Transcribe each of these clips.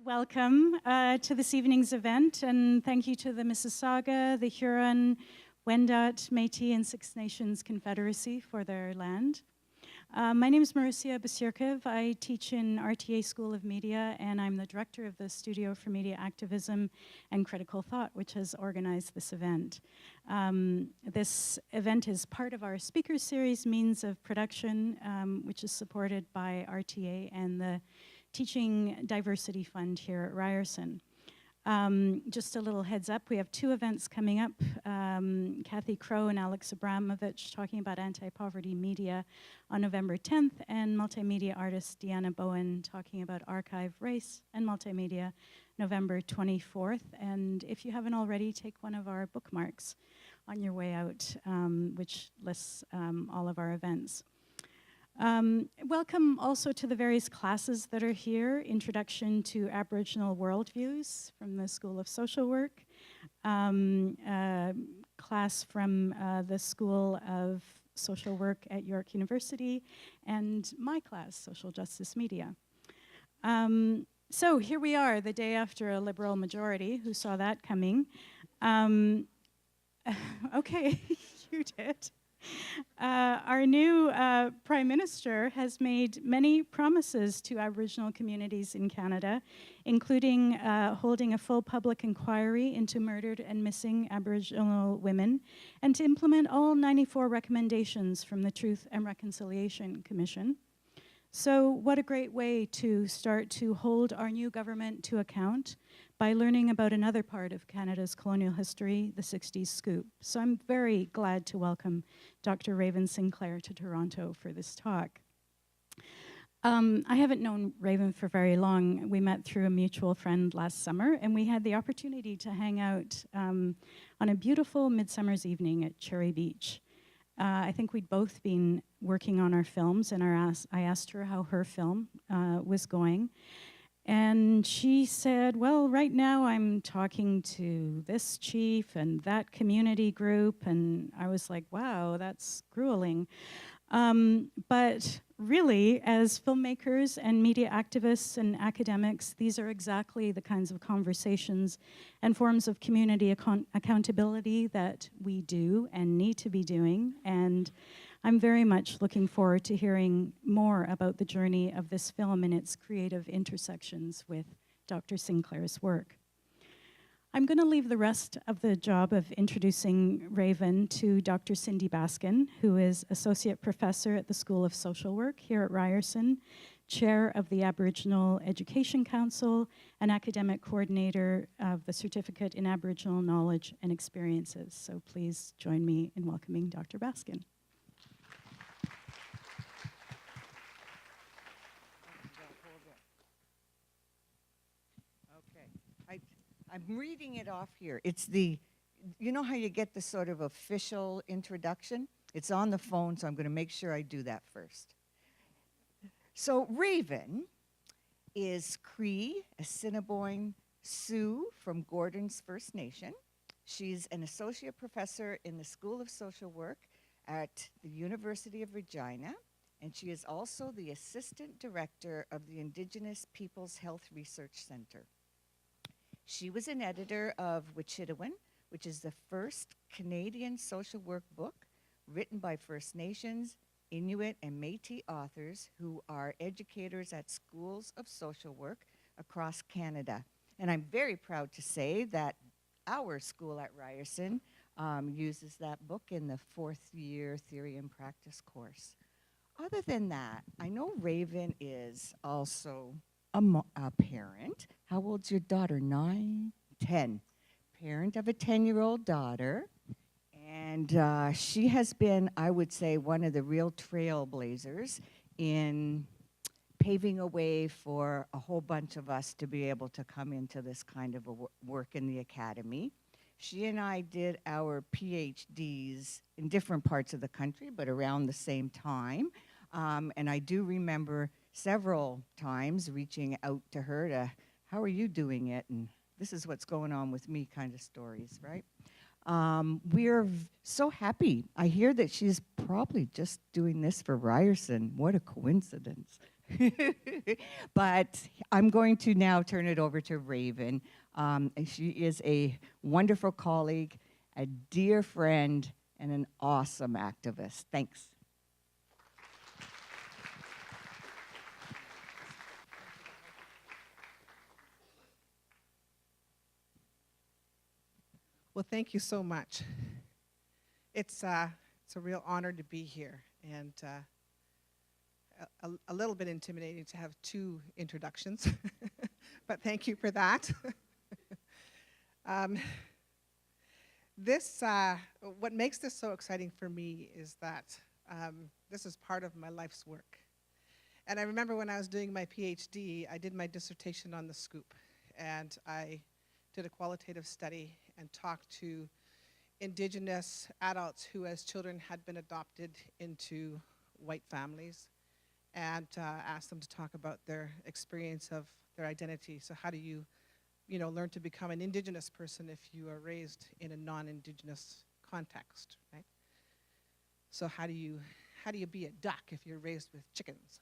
Welcome to this evening's event, and thank you to the Mississauga, the Huron, Wendat, Métis, and Six Nations Confederacy for their land. My name is Mauricia Basirkev. I teach in RTA School of Media, and I'm the director of the Studio for Media Activism and Critical Thought, which has organized this event. This event is part of our speaker series, Means of Production, which is supported by RTA and the Teaching Diversity Fund here at Ryerson. Just a little heads up, we have two events coming up. Kathy Crow and Alex Abramovich talking about anti-poverty media on November 10th, and multimedia artist Deanna Bowen talking about archive, race, and multimedia November 24th. And if you haven't already, take one of our bookmarks on your way out, which lists all of our events. Welcome also to the various classes that are here. Introduction to Aboriginal Worldviews from the School of Social Work. Class from the School of Social Work at York University. And my class, Social Justice Media. So here we are, the day after a Liberal majority. Who saw that coming? Okay, you did. Our new Prime Minister has made many promises to Aboriginal communities in Canada, including holding a full public inquiry into murdered and missing Aboriginal women, and to implement all 94 recommendations from the Truth and Reconciliation Commission. So what a great way to start to hold our new government to account by learning about another part of Canada's colonial history, the 60s scoop. So I'm very glad to welcome Dr. Raven Sinclair to Toronto for this talk. I haven't known Raven for very long. We met through a mutual friend last summer, and we had the opportunity to hang out on a beautiful midsummer's evening at Cherry Beach. I think we'd both been working on our films, and I asked her how her film was going. And she said, well, right now I'm talking to this chief and that community group. And I was like, wow, that's grueling. But really, as filmmakers and media activists and academics, these are exactly the kinds of conversations and forms of community accountability that we do and need to be doing. And I'm very much looking forward to hearing more about the journey of this film and its creative intersections with Dr. Sinclair's work. I'm going to leave the rest of the job of introducing Raven to Dr. Cindy Baskin, who is Associate Professor at the School of Social Work here at Ryerson, Chair of the Aboriginal Education Council, and Academic Coordinator of the Certificate in Aboriginal Knowledge and Experiences. So please join me in welcoming Dr. Baskin. I'm reading it off here. It's the, you know how you get the sort of official introduction? It's on the phone, so I'm going to make sure I do that first. So Raven is Cree, Assiniboine, Sioux from Gordon's First Nation. She's an associate professor in the School of Social Work at the University of Regina, and she is also the assistant director of the Indigenous Peoples Health Research Center. She was an editor of Wichitawan, which is the first Canadian social work book written by First Nations, Inuit, and Métis authors who are educators at schools of social work across Canada. And I'm very proud to say that our school at Ryerson uses that book in the fourth year theory and practice course. Other than that, I know Raven is also a parent. How old's your daughter? 9, 10. Parent of a 10-year-old daughter. And she has been, I would say, one of the real trailblazers in paving a way for a whole bunch of us to be able to come into this kind of a work in the academy. She and I did our PhDs in different parts of the country, but around the same time. And I do remember several times reaching out to her to, how are you doing it? And this is what's going on with me kind of stories, right? We're so happy. I hear that she's probably just doing this for Ryerson. What a coincidence. But I'm going to now turn it over to Raven. She is a wonderful colleague, a dear friend, and an awesome activist. Thanks. Well, thank you so much. It's a real honor to be here, and a little bit intimidating to have two introductions, but thank you for that. What makes this so exciting for me is that this is part of my life's work. And I remember when I was doing my PhD, I did my dissertation on the scoop, and I did a qualitative study and talked to Indigenous adults who as children had been adopted into white families, and asked them to talk about their experience of their identity. So how do you learn to become an Indigenous person if you are raised in a non-Indigenous context, right? So how do you be a duck if you're raised with chickens,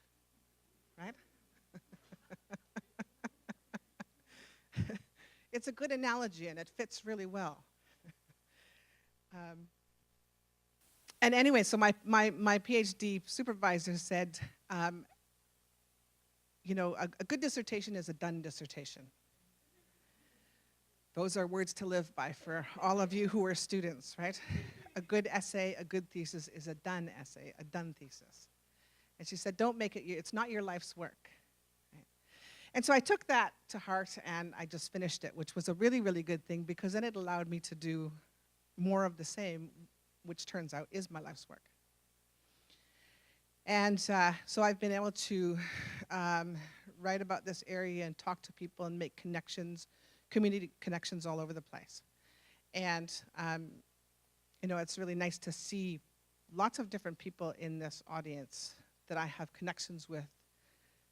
right? It's a good analogy, and it fits really well. And anyway, so my PhD supervisor said, a good dissertation is a done dissertation. Those are words to live by for all of you who are students, right? A good essay, a good thesis is a done essay, a done thesis. And she said, don't make it, it's not your life's work. Right? And so I took that to heart, and I just finished it, which was a really, really good thing, because then it allowed me to do more of the same, which turns out is my life's work. And so I've been able to write about this area and talk to people and make connections, community connections all over the place. And it's really nice to see lots of different people in this audience that I have connections with,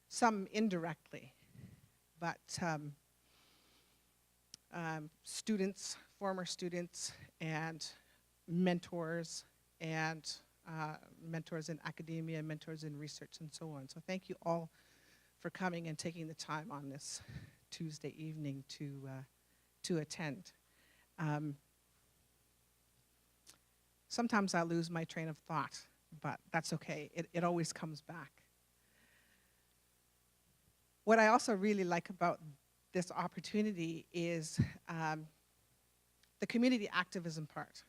some indirectly, but students, former students, and mentors, and mentors in academia, mentors in research, and so on. So thank you all for coming and taking the time on this Tuesday evening to attend. Sometimes I lose my train of thought, but that's okay. It always comes back. What I also really like about this opportunity is the community activism part.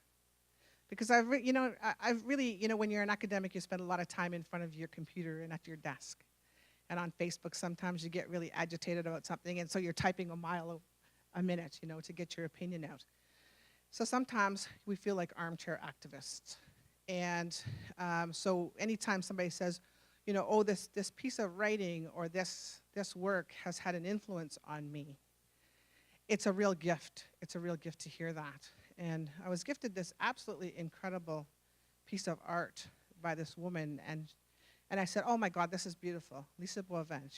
Because I've really, when you're an academic, you spend a lot of time in front of your computer and at your desk. And on Facebook, sometimes you get really agitated about something, and so you're typing a mile a minute, to get your opinion out. So sometimes we feel like armchair activists. And so anytime somebody says, oh, this piece of writing or this work has had an influence on me, it's a real gift. It's a real gift to hear that. And I was gifted this absolutely incredible piece of art by this woman, and I said, oh my God, this is beautiful. Lisa Boivin.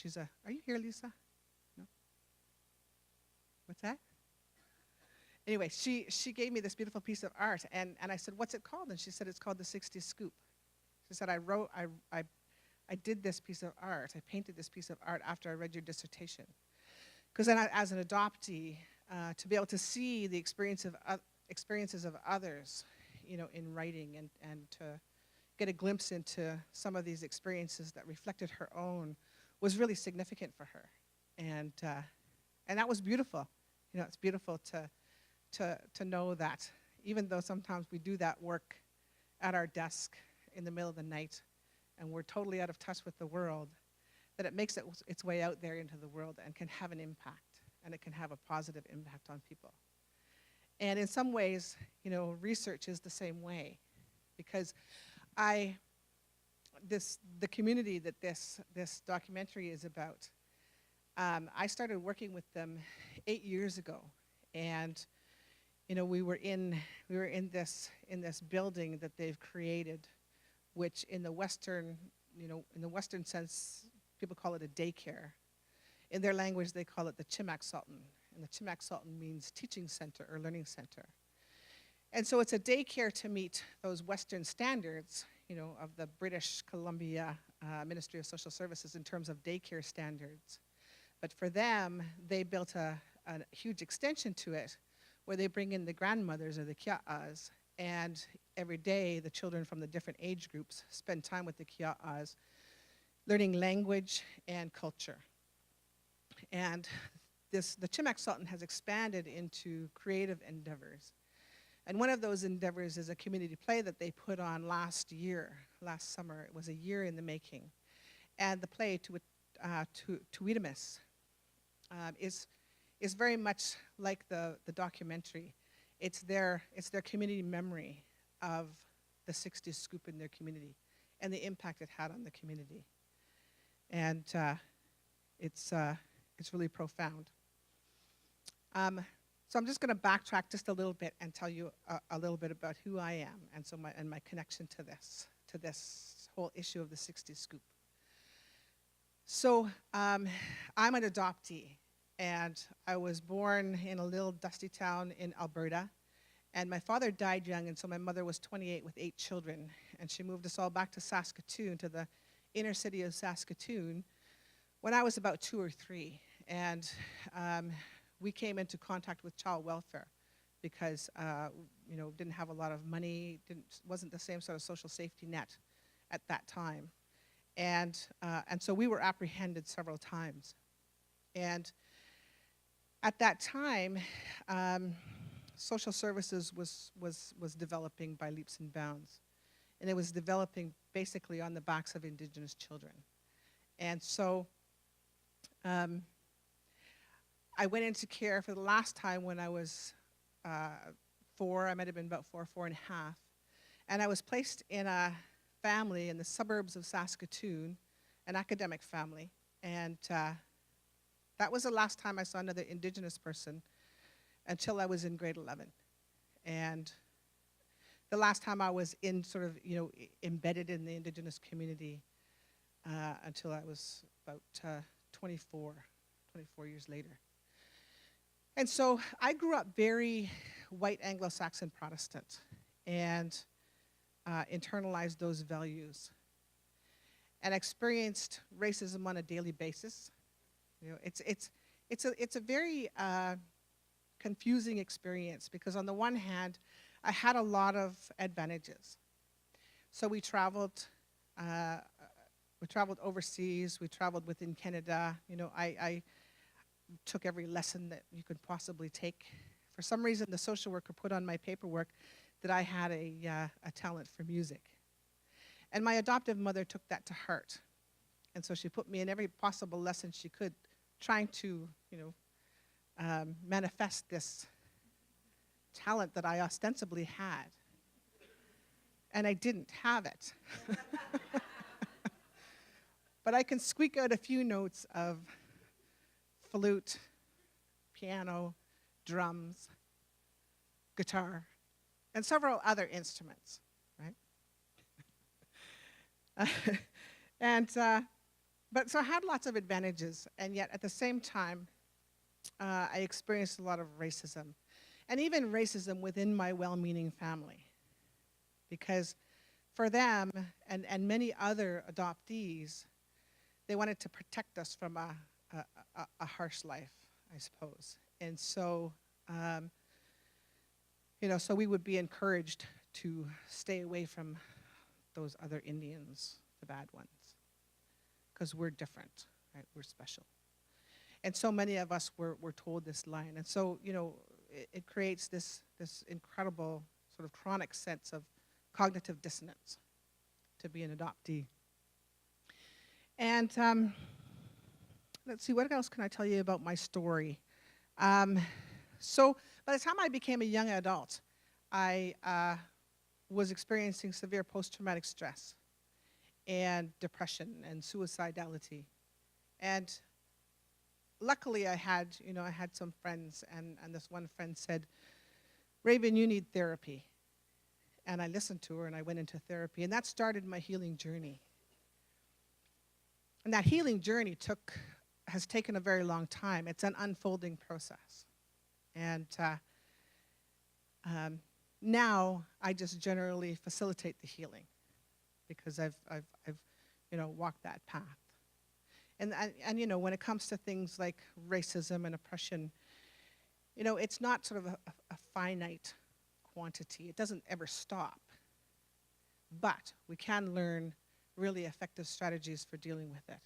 Are you here, Lisa? No? What's that? Anyway, she gave me this beautiful piece of art, and I said, what's it called? And she said, it's called the 60 Scoop. She said, I did this piece of art. I painted this piece of art after I read your dissertation. Because then as an adoptee, to be able to see the experiences of others, in writing, and to get a glimpse into some of these experiences that reflected her own was really significant for her. And that was beautiful. It's beautiful to know that even though sometimes we do that work at our desk in the middle of the night and we're totally out of touch with the world, that it makes its way out there into the world and can have an impact, and it can have a positive impact on people. And in some ways, research is the same way, because the community that this documentary is about, I started working with them 8 years ago, and we were in this building that they've created, which in the Western sense, people call it a daycare. In their language, they call it the Chimak Sultan, and the Chimak Sultan means teaching center or learning center. And so it's a daycare to meet those Western standards, of the British Columbia Ministry of Social Services in terms of daycare standards. But for them, they built a huge extension to it where they bring in the grandmothers or the kia'as, and every day the children from the different age groups spend time with the kia'as, learning language and culture. And the Chimak Sultan has expanded into creative endeavors. And one of those endeavors is a community play that they put on last summer. It was a year in the making. And the play, Tuidamis, is very much like the documentary. It's their community memory of the 60s scoop in their community and the impact it had on the community. And it's really profound. So I'm just going to backtrack just a little bit and tell you a little bit about who I am and my connection to this whole issue of the 60s scoop. So I'm an adoptee, and I was born in a little dusty town in Alberta, and my father died young, and so my mother was 28 with 8 children, and she moved us all back to Saskatoon, to the inner city of Saskatoon, when I was about 2 or 3, and we came into contact with child welfare because didn't have a lot of money, wasn't the same sort of social safety net at that time, and so we were apprehended several times. And at that time, social services was developing by leaps and bounds, and it was developing basically on the backs of Indigenous children. And so I went into care for the last time when I was 4. I might have been about 4 and a half. And I was placed in a family in the suburbs of Saskatoon, an academic family. And that was the last time I saw another Indigenous person until I was in grade 11. And the last time I was in sort of, embedded in the Indigenous community until I was about 24 years later. And so I grew up very white Anglo-Saxon Protestant and internalized those values and experienced racism on a daily basis. It's a very confusing experience because on the one hand, I had a lot of advantages. So we traveled overseas, we traveled within Canada. I took every lesson that you could possibly take. For some reason, the social worker put on my paperwork that I had a talent for music. And my adoptive mother took that to heart. And so she put me in every possible lesson she could, trying to, manifest this talent that I ostensibly had. And I didn't have it. But I can squeak out a few notes of flute, piano, drums, guitar, and several other instruments, right? But so I had lots of advantages, and yet at the same time, I experienced a lot of racism, and even racism within my well-meaning family, because for them and many other adoptees, they wanted to protect us from a harsh life, I suppose. And so, so we would be encouraged to stay away from those other Indians, the bad ones, because we're different, right? We're special. And so many of us were told this line. And so, it creates this incredible sort of chronic sense of cognitive dissonance to be an adoptee. And let's see, what else can I tell you about my story? So by the time I became a young adult, I was experiencing severe post-traumatic stress and depression and suicidality. And luckily I had some friends, and this one friend said, "Raven, you need therapy." And I listened to her and I went into therapy, and that started my healing journey. And that healing journey has taken a very long time. It's an unfolding process. And now I just generally facilitate the healing because I've walk that path. And when it comes to things like racism and oppression, it's not sort of a finite quantity. It doesn't ever stop. But we can learn really effective strategies for dealing with it.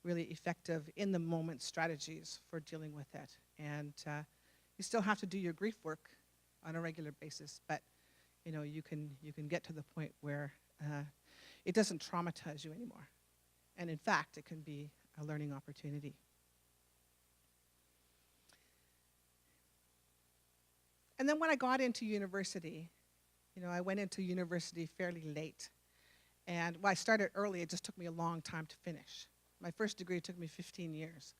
Really effective in-the-moment strategies for dealing with it. And you still have to do your grief work on a regular basis, but you can get to the point where it doesn't traumatize you anymore. And in fact, it can be a learning opportunity. And then when I got into university, I went into university fairly late. And I started early. It just took me a long time to finish. My first degree took me 15 years.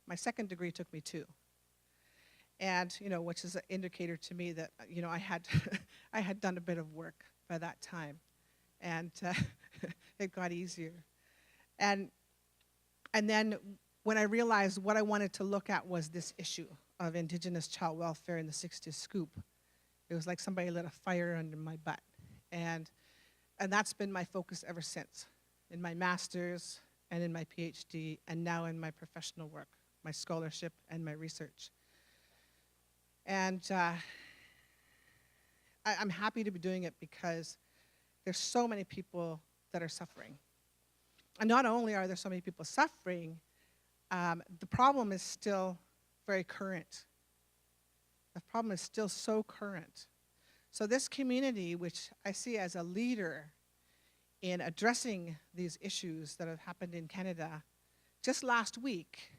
My second degree took me 2. And, which is an indicator to me that, I had done a bit of work by that time. And it got easier. And then when I realized what I wanted to look at was this issue of Indigenous child welfare in the 60s scoop, it was like somebody lit a fire under my butt. And that's been my focus ever since, in my master's and in my PhD, and now in my professional work, my scholarship and my research. And I'm happy to be doing it because there's so many people that are suffering. And not only are there so many people suffering, the problem is still very current. The problem is still so current. So this community, which I see as a leader in addressing these issues that have happened in Canada, just last week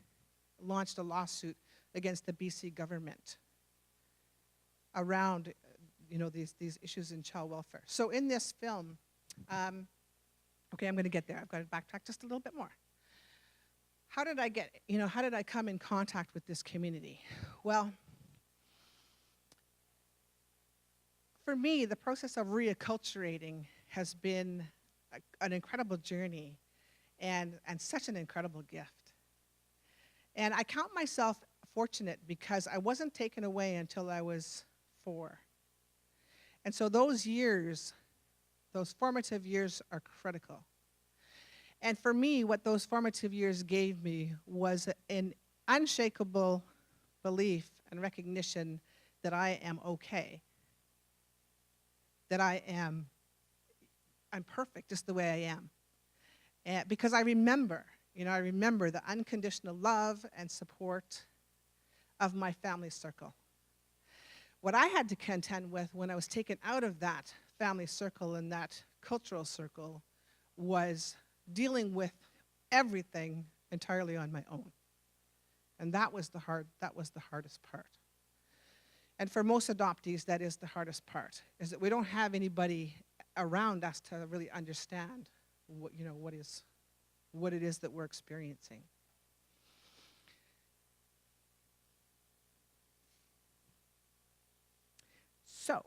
launched a lawsuit against the BC government around these issues in child welfare. So in this film, okay, I'm going to get there. I've got to backtrack just a little bit more. How did I come in contact with this community? Well, for me, the process of reacculturating has been an incredible journey and such an incredible gift. And I count myself fortunate because I wasn't taken away until I was 4. And so those years, those formative years are critical. And for me, what those formative years gave me was an unshakable belief and recognition that I am okay, that I'm perfect just the way I am. And because I remember the unconditional love and support of my family circle. What I had to contend with when I was taken out of that family circle and that cultural circle was dealing with everything entirely on my own. And that was the hardest part. And for most adoptees, that is the hardest part, is that we don't have anybody around us to really understand what it is that we're experiencing. So,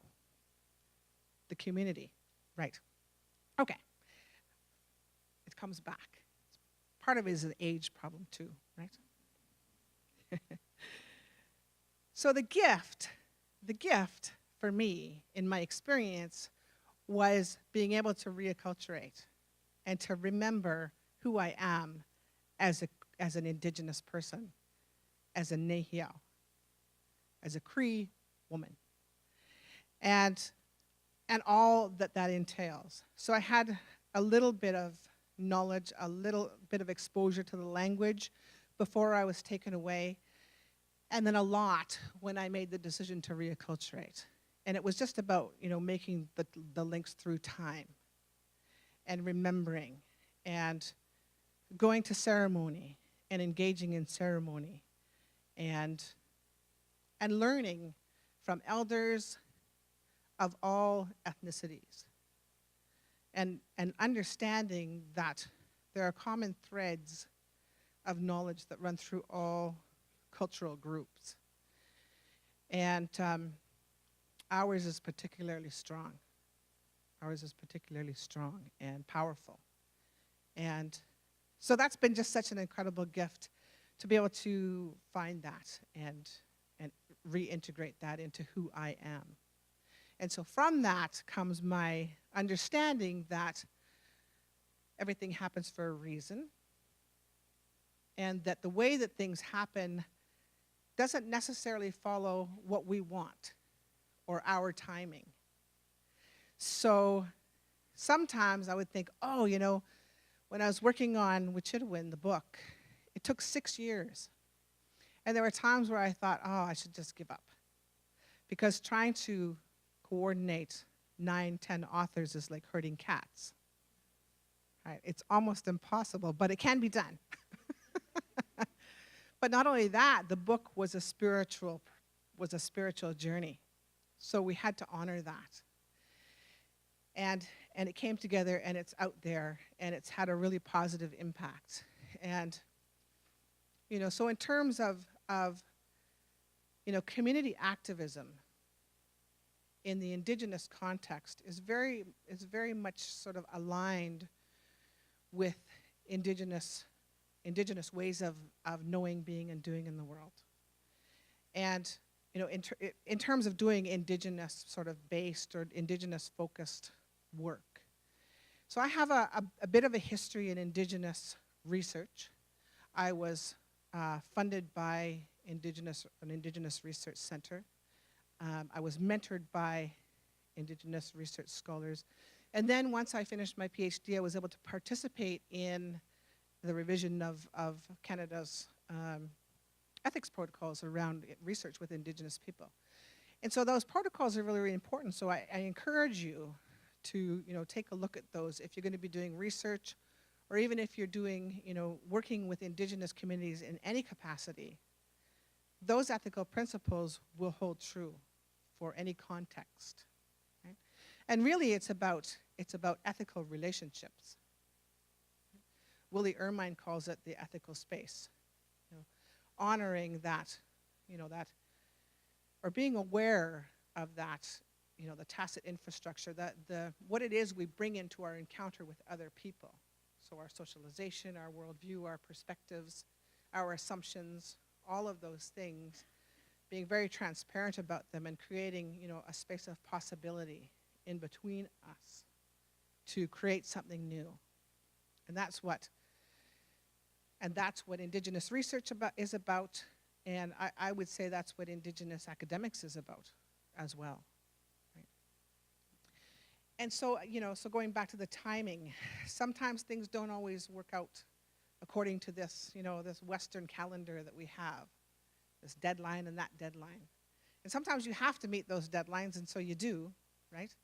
the community, right. Okay. It comes back. Part of it is an age problem too, right? So the gift for me, in my experience, was being able to reacculturate and to remember who I am as an Indigenous person, as a Nehiyaw, as a Cree woman, and all that entails. So I had a little bit of knowledge, a little bit of exposure to the language before I was taken away, and then a lot when I made the decision to reacculturate. And it was just about, making the links through time and remembering and going to ceremony and engaging in ceremony and learning from elders of all ethnicities and understanding that there are common threads of knowledge that run through all cultural groups. And ours is particularly strong. Ours is particularly strong and powerful. And so that's been just such an incredible gift to be able to find that and reintegrate that into who I am. And so from that comes my understanding that everything happens for a reason, and that the way that things happen doesn't necessarily follow what we want or our timing. So sometimes I would think, oh, you know, when I was working on Wichitawin, the book, it took 6 years. And there were times where I thought, oh, I should just give up. Because trying to coordinate 9, 10 authors is like herding cats. Right? It's almost impossible, but it can be done. But not only that, the book was a spiritual journey. So we had to honor that. And it came together, and it's out there, and it's had a really positive impact. And, you know, so in terms of you know, community activism in the Indigenous context is very much sort of aligned with Indigenous ways of knowing, being, and doing in the world. And, you know, in terms of doing Indigenous sort of based or Indigenous focused work. So I have a bit of a history in Indigenous research. I was funded by an Indigenous Research Center. I was mentored by Indigenous research scholars. And then once I finished my PhD, I was able to participate in the revision of Canada's ethics protocols around research with Indigenous people. And so those protocols are really, really important. So I encourage you to, you know, take a look at those if you're going to be doing research, or even if you're doing, you know, working with Indigenous communities in any capacity. Those ethical principles will hold true for any context. Right? And really, it's about ethical relationships. Willie Ermine calls it the ethical space. You know, honoring that, you know, that, or being aware of that, you know, the tacit infrastructure, that what it is we bring into our encounter with other people. So our socialization, our worldview, our perspectives, our assumptions, all of those things, being very transparent about them and creating, you know, a space of possibility in between us to create something new. And that's what Indigenous research is about, and I would say that's what Indigenous academics is about as well. Right? And so, you know, so going back to the timing, sometimes things don't always work out according to this, you know, this Western calendar that we have, this deadline and that deadline. And sometimes you have to meet those deadlines, and so you do, right?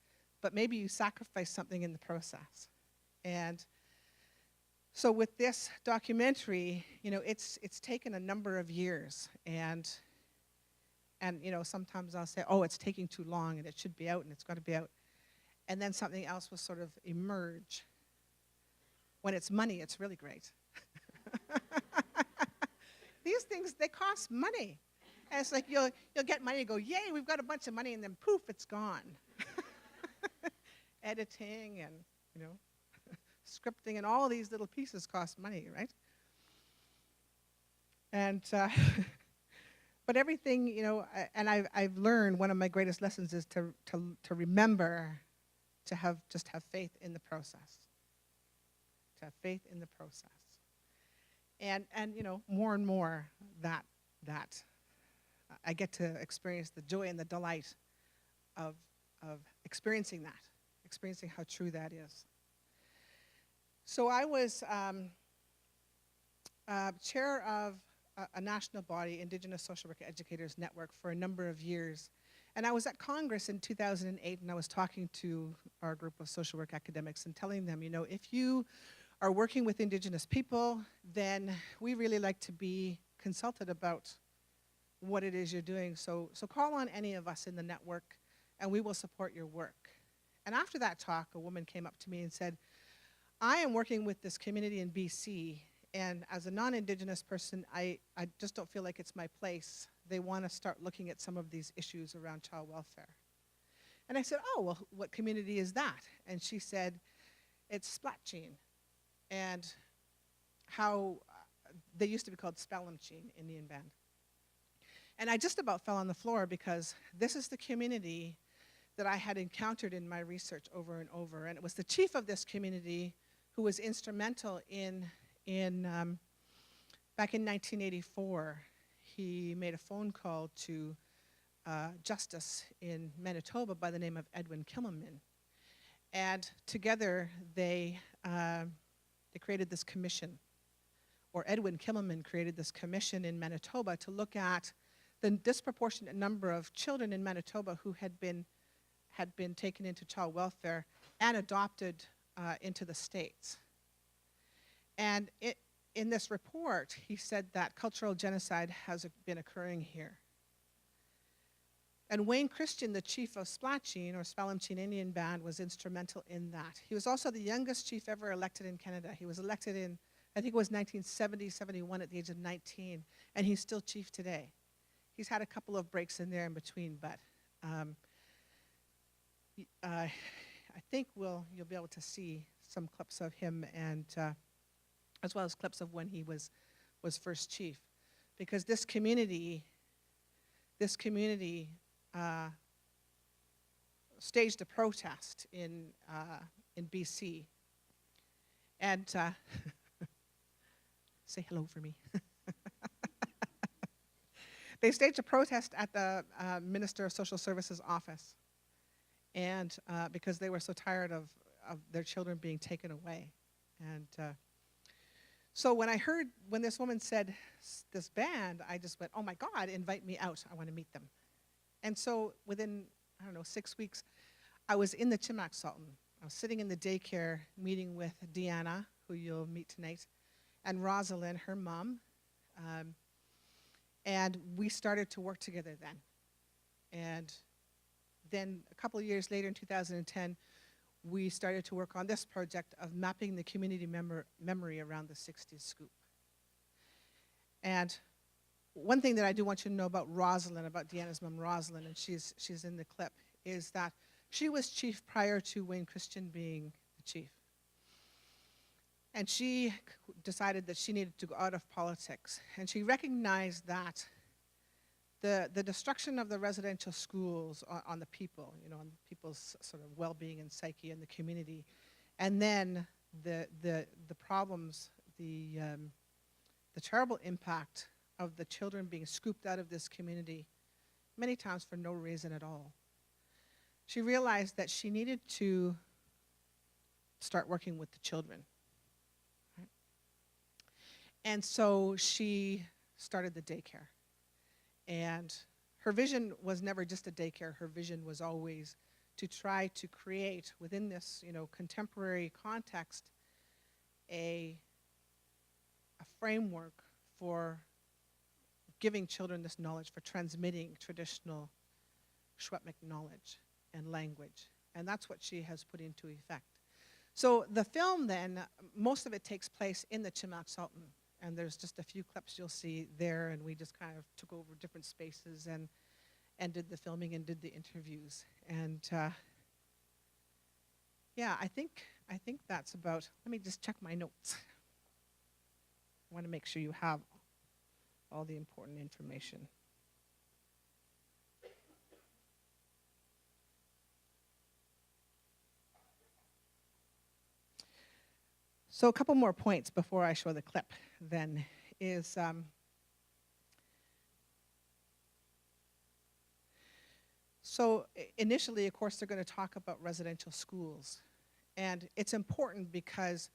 But maybe you sacrifice something in the process. And so with this documentary, you know, it's taken a number of years, and you know, sometimes I'll say, oh, it's taking too long, and it should be out, and it's got to be out. And then something else will sort of emerge. When it's money, it's really great. These things, they cost money. And it's like you'll get money and go, yay, we've got a bunch of money, and then poof, it's gone. Editing and, you know, scripting and all these little pieces cost money, right? And, but everything, you know, and I've learned one of my greatest lessons is to remember to just have faith in the process. To have faith in the process. And you know, more and more that I get to experience the joy and the delight of experiencing that, experiencing how true that is. So I was chair of a national body, Indigenous Social Worker Educators Network, for a number of years. And I was at Congress in 2008, and I was talking to our group of social work academics and telling them, you know, if you are working with Indigenous people, then we really like to be consulted about what it is you're doing. So call on any of us in the network, and we will support your work. And after that talk, a woman came up to me and said, I am working with this community in BC, and as a non-Indigenous person, I just don't feel like it's my place. They want to start looking at some of these issues around child welfare. And I said, oh, well, what community is that? And she said, it's Splatcheen. And how they used to be called Spellamcheen Indian band. And I just about fell on the floor, because this is the community that I had encountered in my research over and over. And it was the chief of this community who was instrumental back in 1984, he made a phone call to justice in Manitoba by the name of Edwin Kimmelman. And together they created this commission, or Edwin Kimmelman created this commission in Manitoba to look at the disproportionate number of children in Manitoba who had been taken into child welfare and adopted into the States. And in this report, he said that cultural genocide has been occurring here. And Wayne Christian, the chief of Splatcheen, or Swalimsheen Indian Band, was instrumental in that. He was also the youngest chief ever elected in Canada. He was elected in, I think it was 1970, 71 at the age of 19, and he's still chief today. He's had a couple of breaks in there in between, but I think you'll be able to see some clips of him, and as well as clips of when he was first chief, because this community staged a protest in BC, and say hello for me. They staged a protest at the Minister of Social Services office, and because they were so tired of their children being taken away. And so when this woman said this band, I just went, oh my God, invite me out, I want to meet them. And so within, I don't know, 6 weeks, I was in the Chimmack Sultan. I was sitting in the daycare meeting with Deanna, who you'll meet tonight, and Rosalind, her mom. And we started to work together then. And then a couple of years later, in 2010, we started to work on this project of mapping the community memory around the 60s scoop. And one thing that I do want you to know about Rosalind, about Deanna's mom, Rosalind, and she's in the clip, is that she was chief prior to Wayne Christian being the chief. And she decided that she needed to go out of politics. And she recognized that the destruction of the residential schools on the people, on people's sort of well-being and psyche in the community, and then the problems, the terrible impact of the children being scooped out of this community, many times for no reason at all. She realized that she needed to start working with the children. Right? And so she started the daycare. And her vision was never just a daycare. Her vision was always to try to create within this, contemporary context, a framework for giving children this knowledge, for transmitting traditional Secwepemc knowledge and language. And that's what she has put into effect. So the film then, most of it takes place in the Chimmack Sultan. And there's just a few clips you'll see there, and we just kind of took over different spaces and did the filming and did the interviews. And yeah, I think that's about, let me just check my notes. I want to make sure you have all the important information. So a couple more points before I show the clip then is so initially, of course, they're going to talk about residential schools. And it's important because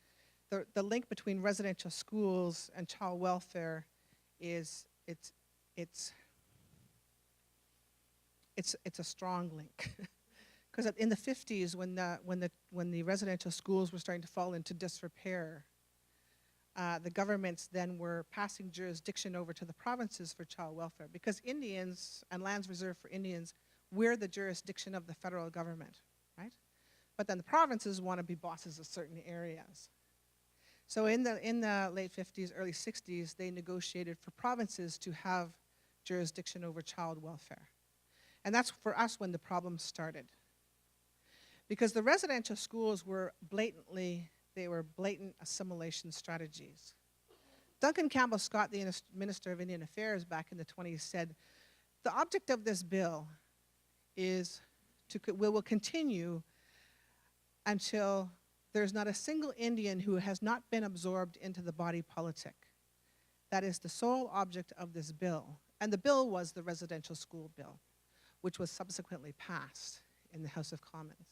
the link between residential schools and child welfare is it's a strong link. Because in the 50s, when the residential schools were starting to fall into disrepair, the governments then were passing jurisdiction over to the provinces for child welfare. Because Indians and lands reserved for Indians, we're the jurisdiction of the federal government, right? But then the provinces want to be bosses of certain areas. So in the late 50s, early 60s, they negotiated for provinces to have jurisdiction over child welfare. And that's for us when the problem started. Because the residential schools were blatant assimilation strategies. Duncan Campbell Scott, the Minister of Indian Affairs back in the 20s, said, the object of this bill is will continue until there's not a single Indian who has not been absorbed into the body politic. That is the sole object of this bill. And the bill was the residential school bill, which was subsequently passed in the House of Commons.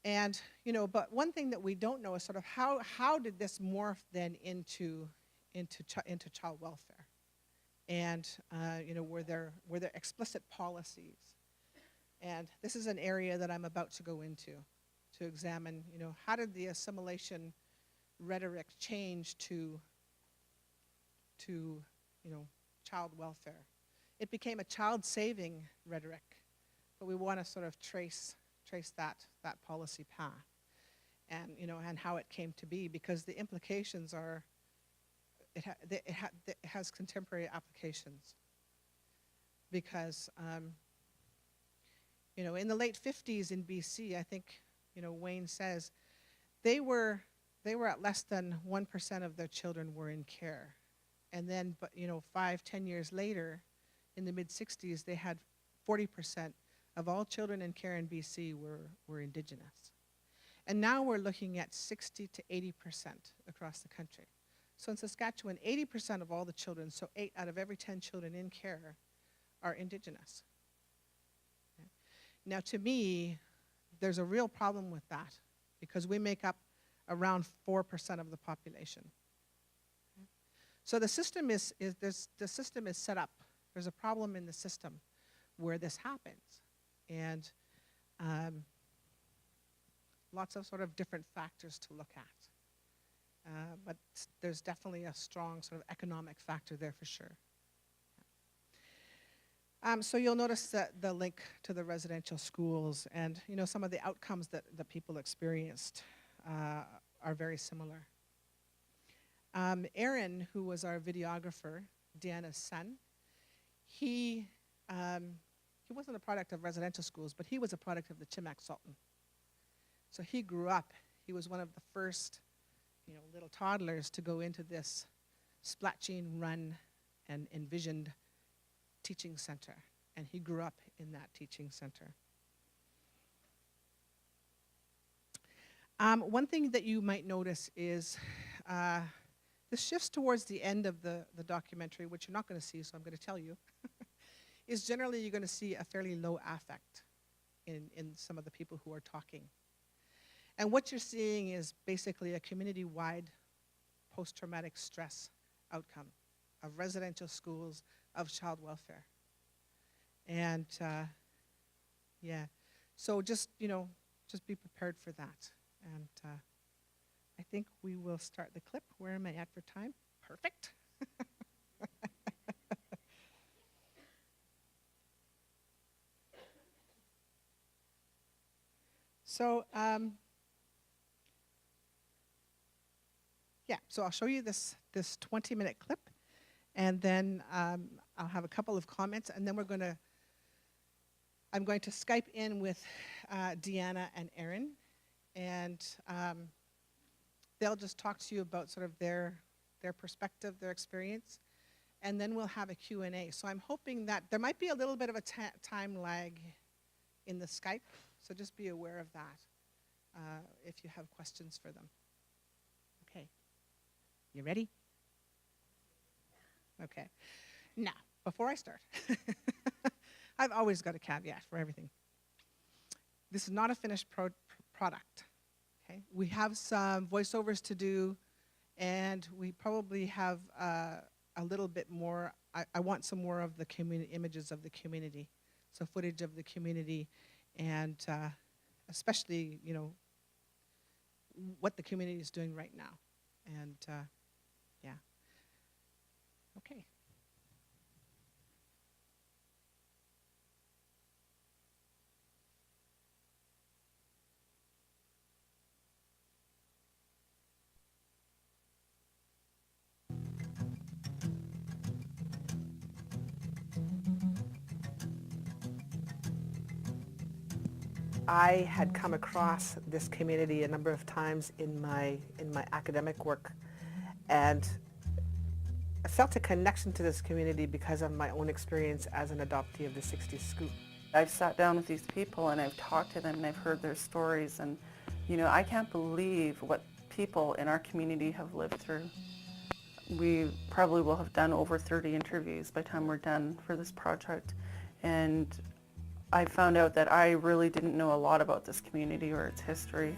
And, you know, but one thing that we don't know is sort of how did this morph then into child welfare? And, you know, were there explicit policies? And this is an area that I'm about to go into, to examine, you know, how did the assimilation rhetoric change to you know, child welfare? It became a child-saving rhetoric, but we want to sort of trace that policy path, and you know, and how it came to be, because the implications are, it has contemporary applications. Because you know, in the late 50s in BC, I think, you know, Wayne says they were at less than 1% of their children were in care, and then, but you know, 5-10 years later, in the mid-60s, they had 40% of all children in care in BC were Indigenous. And now we're looking at 60 to 80% across the country. So in Saskatchewan, 80% of all the children, so 8 out of every 10 children in care, are Indigenous. Okay. Now to me, there's a real problem with that, because we make up around 4% of the population. Okay. So the system is set up. There's a problem in the system where this happens. And lots of sort of different factors to look at. But there's definitely a strong sort of economic factor there for sure. So you'll notice that the link to the residential schools, and you know, some of the outcomes that the people experienced are very similar. Aaron, who was our videographer, Deanna's son, he wasn't a product of residential schools, but he was a product of the Chimac Sultan. So he grew up, he was one of the first, you know, little toddlers to go into this Splatcheen run and envisioned teaching center. And he grew up in that teaching center. One thing that you might notice is this shifts towards the end of the documentary, which you're not going to see, so I'm going to tell you. Is generally you're going to see a fairly low affect in some of the people who are talking. And what you're seeing is basically a community-wide post-traumatic stress outcome of residential schools, of child welfare. And yeah, so just, you know, just be prepared for that. And I think we will start the clip. Where am I at for time? Perfect. So, yeah, so I'll show you this 20-minute clip, and then I'll have a couple of comments, and then I'm going to Skype in with Deanna and Aaron, and they'll just talk to you about sort of their perspective, their experience, and then we'll have a Q&A. So I'm hoping that there might be a little bit of a time lag in the Skype, so just be aware of that if you have questions for them. Okay, you ready? Okay, now, before I start, I've always got a caveat for everything. This is not a finished product, okay? We have some voiceovers to do, and we probably have a little bit more. I want some more of the images of the community, so footage of the community, and especially, you know, what the community is doing right now. And yeah, okay. I had come across this community a number of times in my academic work, and I felt a connection to this community because of my own experience as an adoptee of the 60s scoop. I've sat down with these people and I've talked to them and I've heard their stories, and You know, I can't believe what people in our community have lived through. We probably will have done over 30 interviews by the time we're done for this project. And I found out that I really didn't know a lot about this community or its history.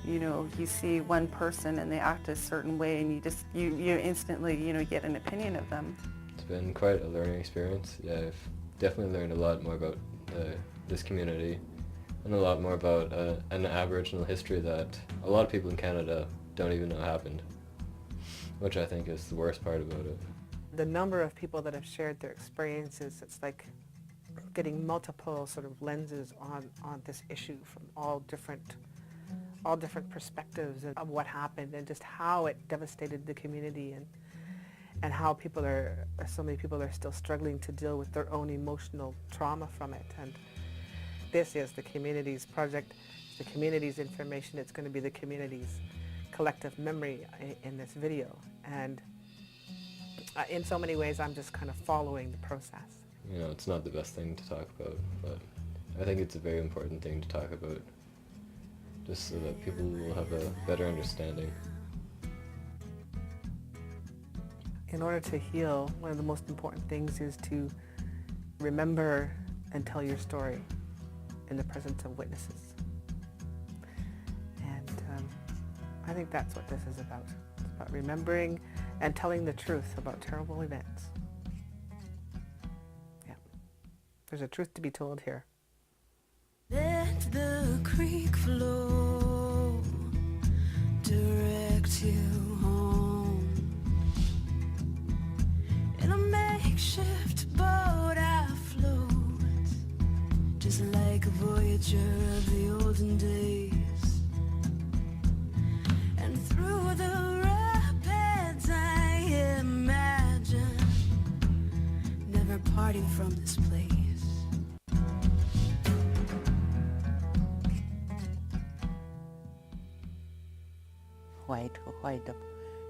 You know, you see one person and they act a certain way and you instantly, you know, get an opinion of them. It's been quite a learning experience. Yeah, I've definitely learned a lot more about this community and a lot more about an Aboriginal history that a lot of people in Canada don't even know happened, which I think is the worst part about it. The number of people that have shared their experiences, it's like getting multiple sort of lenses on this issue from all different perspectives of what happened and just how it devastated the community and how so many people are still struggling to deal with their own emotional trauma from it. And this is the community's project, the community's information. It's going to be the community's collective memory in this video. And in so many ways, I'm just kind of following the process. You know, it's not the best thing to talk about, but I think it's a very important thing to talk about, just so that people will have a better understanding. In order to heal, one of the most important things is to remember and tell your story in the presence of witnesses. And I think that's what this is about. It's about remembering and telling the truth about terrible events. Yeah. There's a truth to be told here. Let the creek flow direct you home. In a makeshift boat I float, just like a voyager of the olden days. And through the rapids I imagine never parting from this place. White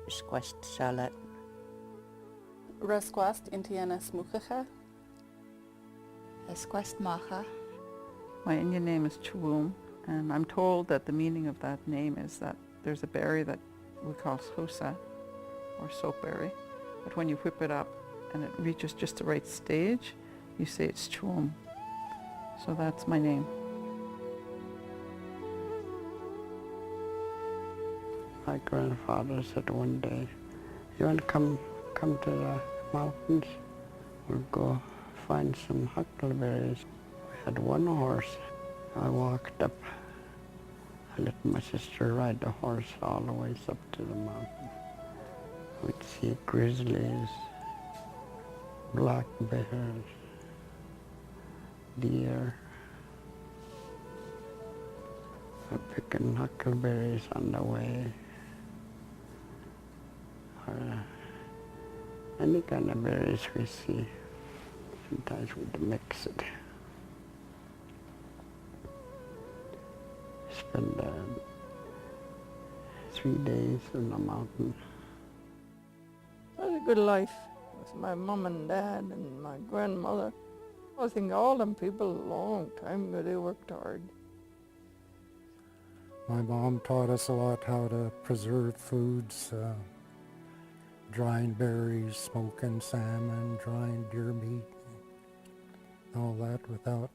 squashed salad. Resquast Intianas Mukacha. Esquest Macha. My Indian name is Chawum, and I'm told that the meaning of that name is that there's a berry that we call husa, or soapberry, but when you whip it up and it reaches just the right stage, you say it's Chawum. So that's my name. My grandfather said one day, "You want to come to the mountains? We'll go find some huckleberries." We had one horse. I walked up. I let my sister ride the horse all the way up to the mountain. We'd see grizzlies, black bears, deer. We're picking huckleberries on the way. Any kind of berries we see. Sometimes we'd mix it. Spend 3 days in the mountain. It was a good life with my mum and dad and my grandmother. I think all them people a long time ago, they worked hard. My mom taught us a lot how to preserve foods, drying berries, smoking salmon, drying deer meat, all that without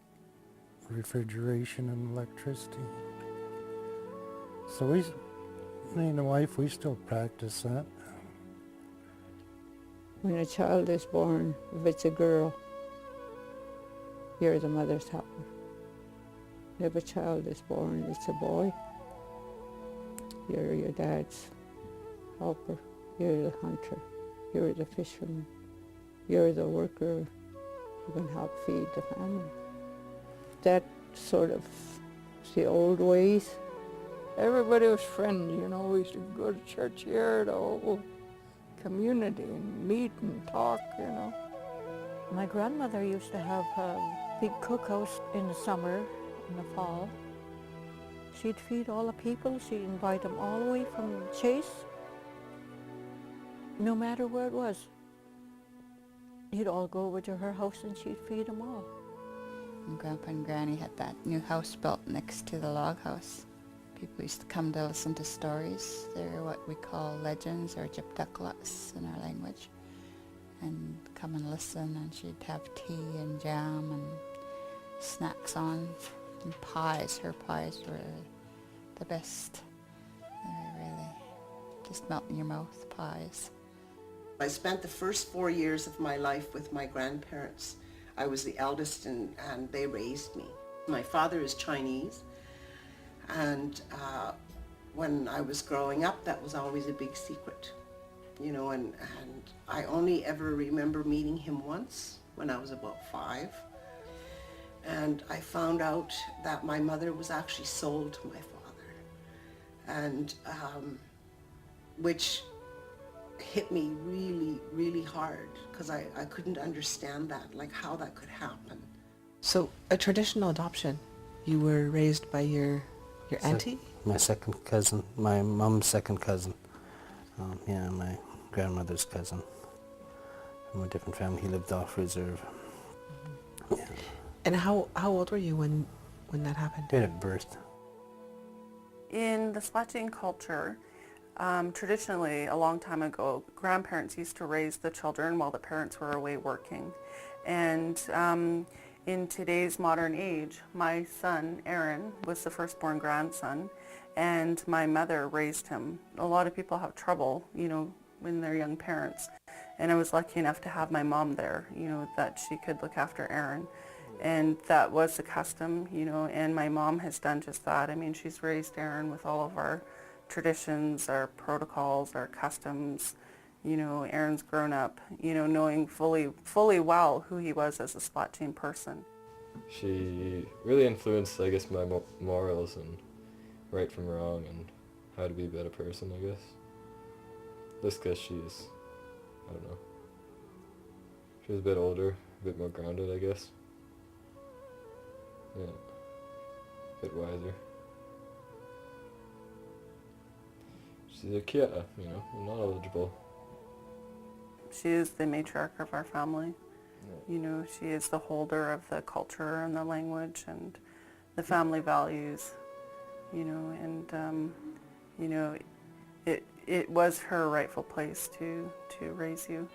refrigeration and electricity. So me and the wife, we still practice that. When a child is born, if it's a girl, you're the mother's helper. If a child is born, it's a boy, you're your dad's helper. You're the hunter, you're the fisherman, you're the worker who can help feed the family. That sort of, the old ways. Everybody was friends, you know, we used to go to church here, the whole community, and meet and talk, you know. My grandmother used to have a big cookhouse in the summer, in the fall. She'd feed all the people, she'd invite them all the way from Chase, no matter where it was. You'd all go over to her house and she'd feed them all. And Grandpa and Granny had that new house built next to the log house. People used to come to listen to stories. They're what we call legends or jiptaklas in our language. And come and listen, and she'd have tea and jam and snacks on, and pies. Her pies were the best. They were really just melt in your mouth pies. I spent the first 4 years of my life with my grandparents. I was the eldest and they raised me. My father is Chinese, and when I was growing up, that was always a big secret, you know, and I only ever remember meeting him once when I was about 5. And I found out that my mother was actually sold to my father, and which hit me really, really hard, because I couldn't understand that, like how that could happen. So a traditional adoption, you were raised by your auntie? My second cousin, my mom's second cousin. Yeah, my grandmother's cousin. From a different family. He lived off reserve. Mm-hmm. Yeah. And how old were you when that happened? Right at birth. In the Splatching culture, traditionally, a long time ago, grandparents used to raise the children while the parents were away working. And in today's modern age, my son, Aaron, was the firstborn grandson, and my mother raised him. A lot of people have trouble, you know, when they're young parents. And I was lucky enough to have my mom there, you know, that she could look after Aaron. And that was the custom, you know, and my mom has done just that. I mean, she's raised Aaron with all of our traditions, our protocols, our customs. You know, Aaron's grown up, you know, knowing fully well who he was as a Splatching person. She really influenced, I guess, my morals and right from wrong and how to be a better person, I guess. Just because she's, I don't know, she was a bit older, a bit more grounded, I guess. Yeah, a bit wiser. She's a kia, you know, not eligible. She is the matriarch of our family. You know, she is the holder of the culture and the language and the family values, you know, and, you know, it was her rightful place to raise you.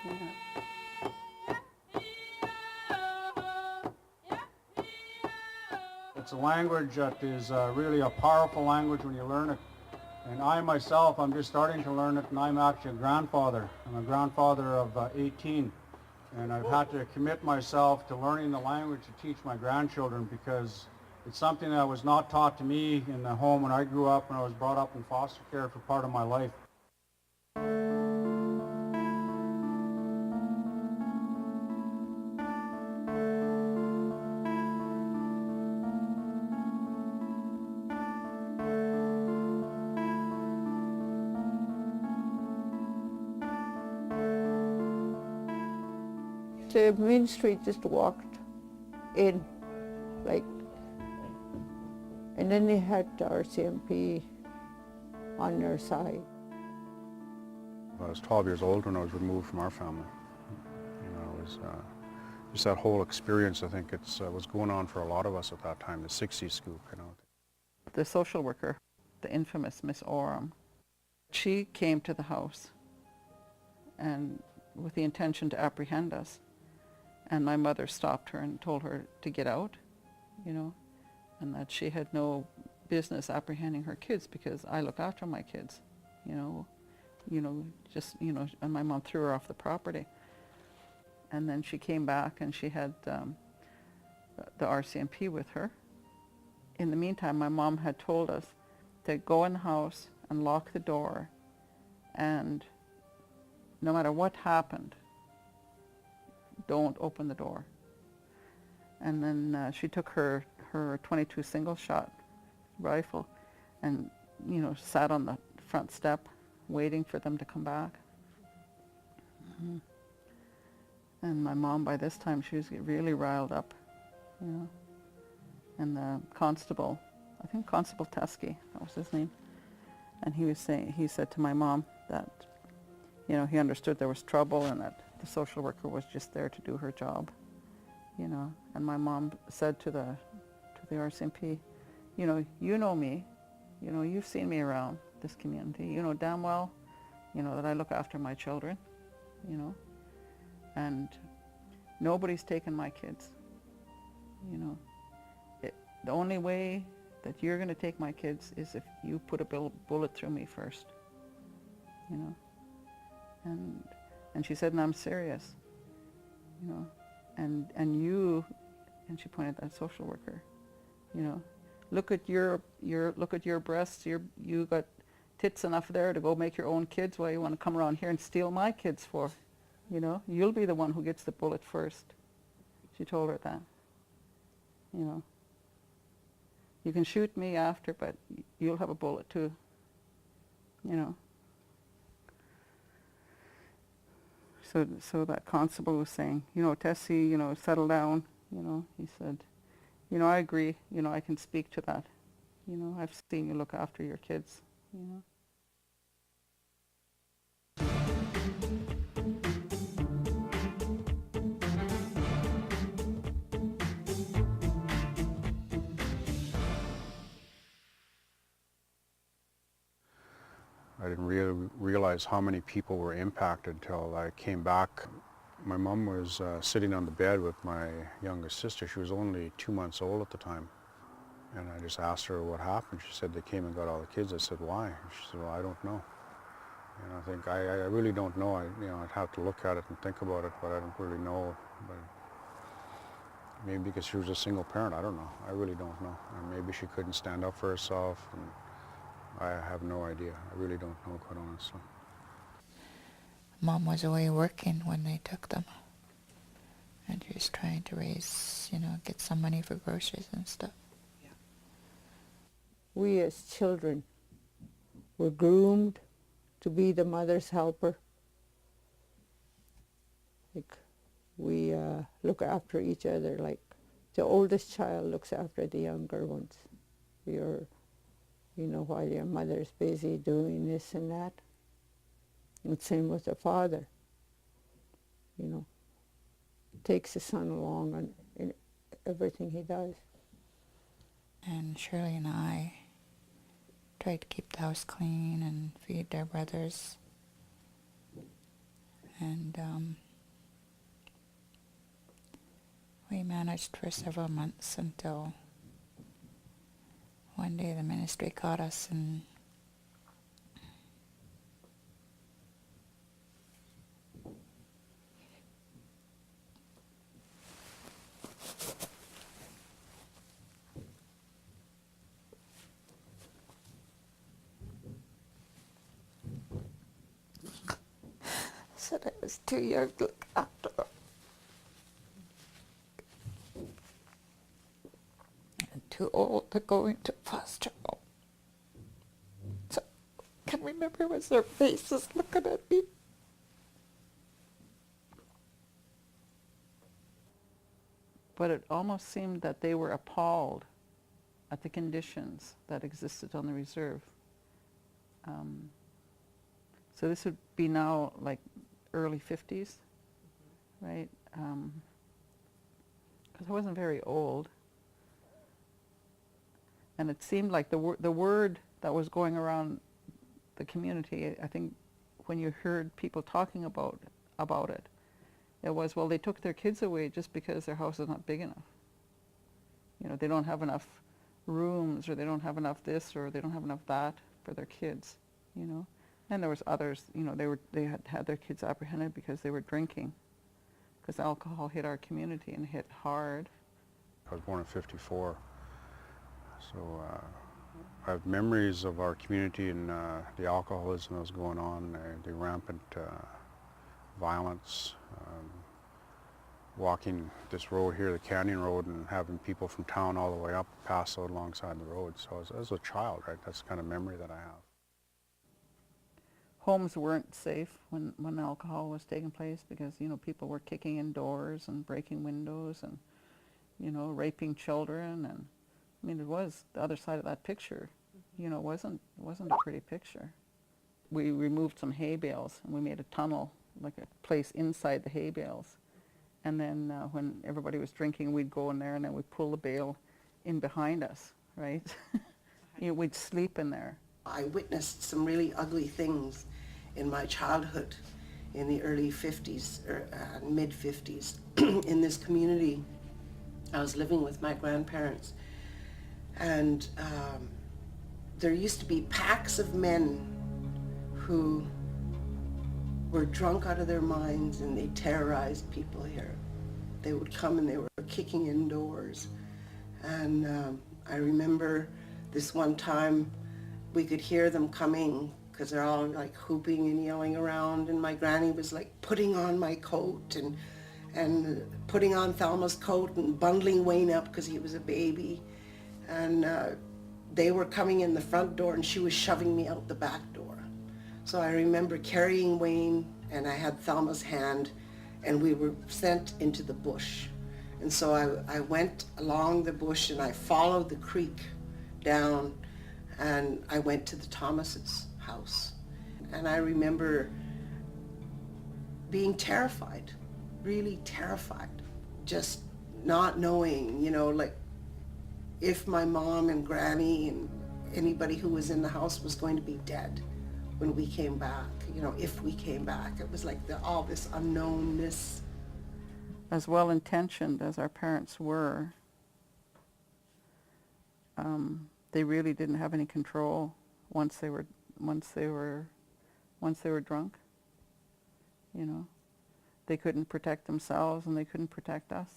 Yeah. It's a language that is really a powerful language when you learn it. And I myself, I'm just starting to learn it, and I'm actually a grandfather. I'm a grandfather of 18. And I've had to commit myself to learning the language to teach my grandchildren, because it's something that was not taught to me in the home when I grew up, and I was brought up in foster care for part of my life. The main street just walked in, like, and then they had the RCMP on their side. I was 12 years old when I was removed from our family. You know, it was just that whole experience. I think it was going on for a lot of us at that time, the 60s scoop, you know. The social worker, the infamous Miss Oram, she came to the house and with the intention to apprehend us. And my mother stopped her and told her to get out, you know, and that she had no business apprehending her kids because I look after my kids, you know, just, you know, and my mom threw her off the property. And then she came back and she had the RCMP with her. In the meantime, my mom had told us to go in the house and lock the door, and no matter what happened, don't open the door. And then she took her 22 single shot rifle and, you know, sat on the front step waiting for them to come back. Mm-hmm. And my mom, by this time, she was really riled up, you know. And the constable, I think Constable Teskey, that was his name, and he said to my mom that, you know, he understood there was trouble and that the social worker was just there to do her job, you know. And my mom said to the RCMP, you know me, you've seen me around this community. You know damn well, that I look after my children, and nobody's taken my kids. The only way that you're going to take my kids is if you put a bullet through me first, And she said, and I'm serious, and you, and she pointed at that social worker, look at your breasts. You got tits enough there to go make your own kids. Why you want to come around here and steal my kids for? You'll be the one who gets the bullet first. She told her that. You can shoot me after, but you'll have a bullet too. So that constable was saying, Tessie, settle down. He said, I agree. I can speak to that. I've seen you look after your kids. I didn't realize how many people were impacted until I came back. My mom was sitting on the bed with my youngest sister. She was only 2 months old at the time. And I just asked her what happened. She said they came and got all the kids. I said, why? She said, well, I don't know. And I think, I really don't know. I'd have to look at it and think about it, but I don't really know. But maybe because she was a single parent, I don't know. I really don't know. And maybe she couldn't stand up for herself. And I have no idea. I really don't know, quite honestly. Mom was away working when they took them. And she was trying to raise, get some money for groceries and stuff. Yeah. We as children were groomed to be the mother's helper. Like, we look after each other, like the oldest child looks after the younger ones. While your mother's busy doing this and that. And same with the father. Takes the son along in everything he does. And Shirley and I tried to keep the house clean and feed their brothers. And we managed for several months until one day the ministry caught us and said I was too young to look after her. And too old to go into foster home. So I can remember was their faces looking at me. But it almost seemed that they were appalled at the conditions that existed on the reserve. So this would be now like early 50s, right? Because I wasn't very old. And it seemed like the word that was going around the community, I think when you heard people talking about it, it was, well, they took their kids away just because their house is not big enough. They don't have enough rooms, or they don't have enough this, or they don't have enough that for their kids, And there was others, they had their kids apprehended because they were drinking, because alcohol hit our community and hit hard. I was born in '54, so I have memories of our community and the alcoholism that was going on, the rampant violence, walking this road here, the Canyon Road, and having people from town all the way up pass out alongside the road. So as a child, right, that's the kind of memory that I have. Homes weren't safe when alcohol was taking place because, people were kicking in doors and breaking windows and, raping children. And it was the other side of that picture, wasn't a pretty picture. We removed some hay bales and we made a tunnel, like a place inside the hay bales. And then when everybody was drinking, we'd go in there and then we'd pull the bale in behind us right? We'd sleep in there. I witnessed some really ugly things in my childhood in the early 50s or mid 50s in this community. I was living with my grandparents, and there used to be packs of men who were drunk out of their minds, and they terrorized people here. They would come and they were kicking in doors. And I remember this one time we could hear them coming because they're all like hooping and yelling around, and my granny was like putting on my coat and putting on Thelma's coat and bundling Wayne up because he was a baby. And they were coming in the front door and she was shoving me out the back door. So I remember carrying Wayne, and I had Thelma's hand, and we were sent into the bush. And so I went along the bush and I followed the creek down, and I went to the Thomas's house. And I remember being terrified, really terrified, just not knowing, like if my mom and Granny and anybody who was in the house was going to be dead when we came back, if we came back. It was like all this unknownness. As well-intentioned as our parents were, they really didn't have any control once they were drunk. They couldn't protect themselves and they couldn't protect us.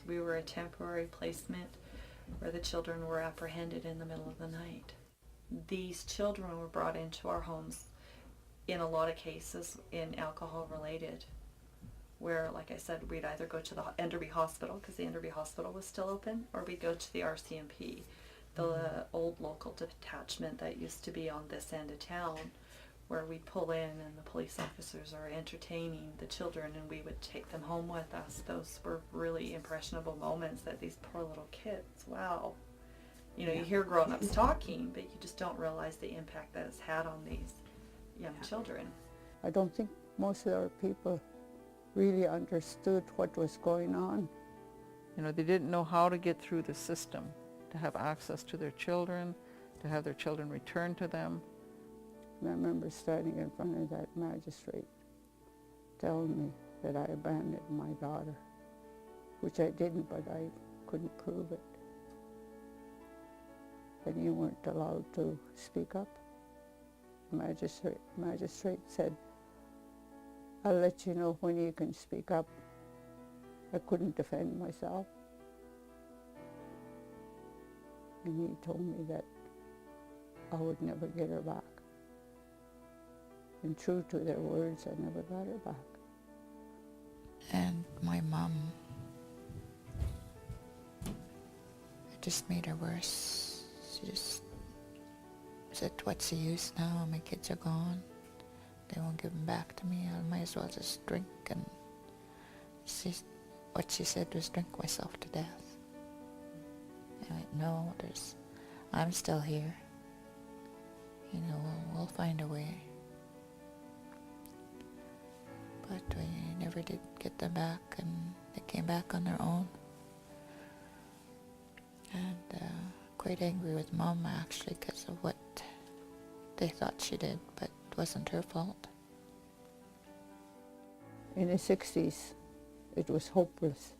We were a temporary placement where the children were apprehended in the middle of the night. These children were brought into our homes in a lot of cases in alcohol related, where, like I said, we'd either go to the Enderby Hospital because the Enderby Hospital was still open, or we'd go to the RCMP, the old local detachment that used to be on this end of town, where we'd pull in and the police officers are entertaining the children and we would take them home with us. Those were really impressionable moments that these poor little kids, wow. You hear grown-ups talking, but you just don't realize the impact that it's had on these young children. I don't think most of our people really understood what was going on. They didn't know how to get through the system, to have access to their children, to have their children returned to them. I remember standing in front of that magistrate telling me that I abandoned my daughter, which I didn't, but I couldn't prove it. And you weren't allowed to speak up. The magistrate said, "I'll let you know when you can speak up." I couldn't defend myself. And he told me that I would never get her back. And true to their words, I never got her back. And my mom, it just made her worse. She just said, "What's the use now? My kids are gone. They won't give them back to me. I might as well just drink." And what she said was, "Drink myself to death." I went, "No, I'm still here. We'll find a way." But we never did get them back, and they came back on their own. And quite angry with Mom, actually, because of what they thought she did, but it wasn't her fault. In the 60s, it was hopeless.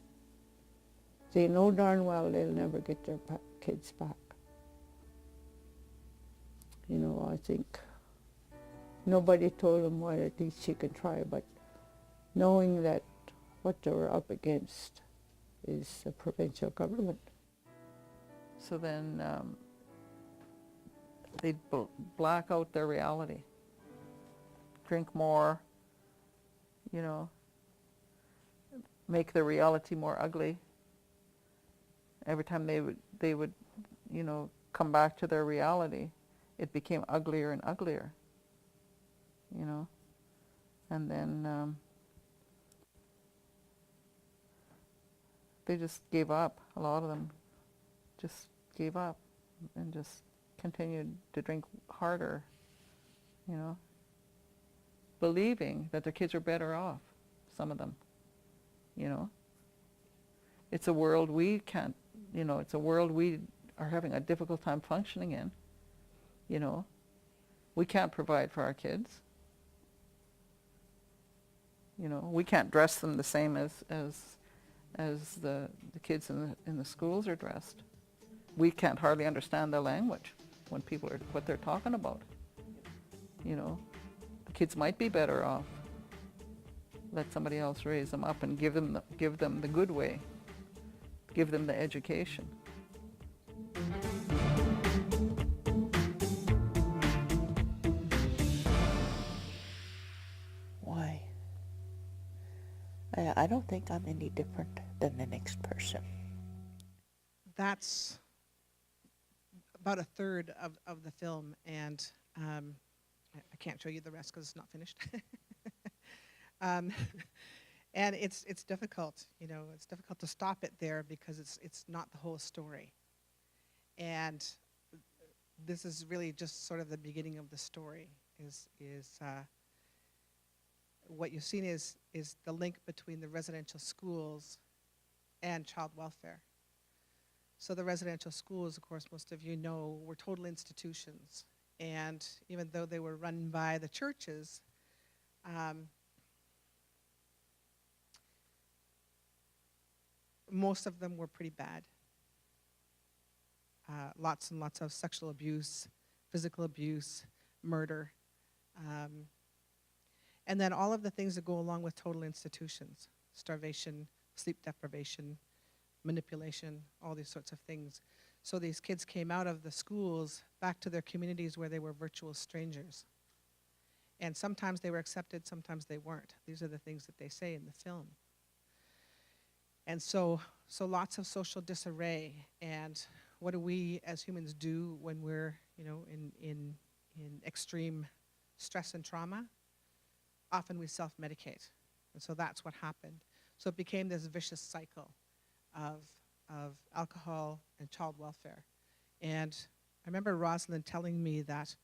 They know darn well they'll never get their kids back. I think nobody told them, well, at least you can try, but knowing that what they were up against is the provincial government. So then they'd black out their reality, drink more, make the reality more ugly. Every time they would come back to their reality, it became uglier and uglier, and then they just gave up. A lot of them just gave up and just continued to drink harder, you know, believing that their kids are better off, some of them, you know. It's a world we can't, you know, it's a world we are having a difficult time functioning in, you know. We can't provide for our kids. You know, we can't dress them the same as the kids in the schools are dressed. We can't hardly understand their language when people are, what they're talking about. You know, the kids might be better off. Let somebody else raise them up and give them the good way. Give them the education. Why? I don't think I'm any different than the next person. That's about a third of the film, and I can't show you the rest because it's not finished. And it's difficult, you know, it's difficult to stop it there because it's not the whole story. And this is really just sort of the beginning of the story. What you've seen is the link between the residential schools and child welfare. So the residential schools, of course, most of you know, were total institutions. And even though they were run by the churches, most of them were pretty bad. Lots and lots of sexual abuse, physical abuse, murder, and then all of the things that go along with total institutions: starvation, sleep deprivation, manipulation, all these sorts of things. So these kids came out of the schools back to their communities where they were virtual strangers. And sometimes they were accepted, sometimes they weren't. These are the things that they say in the film. And so lots of social disarray. And what do we as humans do when we're, you know, in extreme stress and trauma? Often we self-medicate. And so that's what happened. So it became this vicious cycle of alcohol and child welfare. And I remember Rosalind telling me that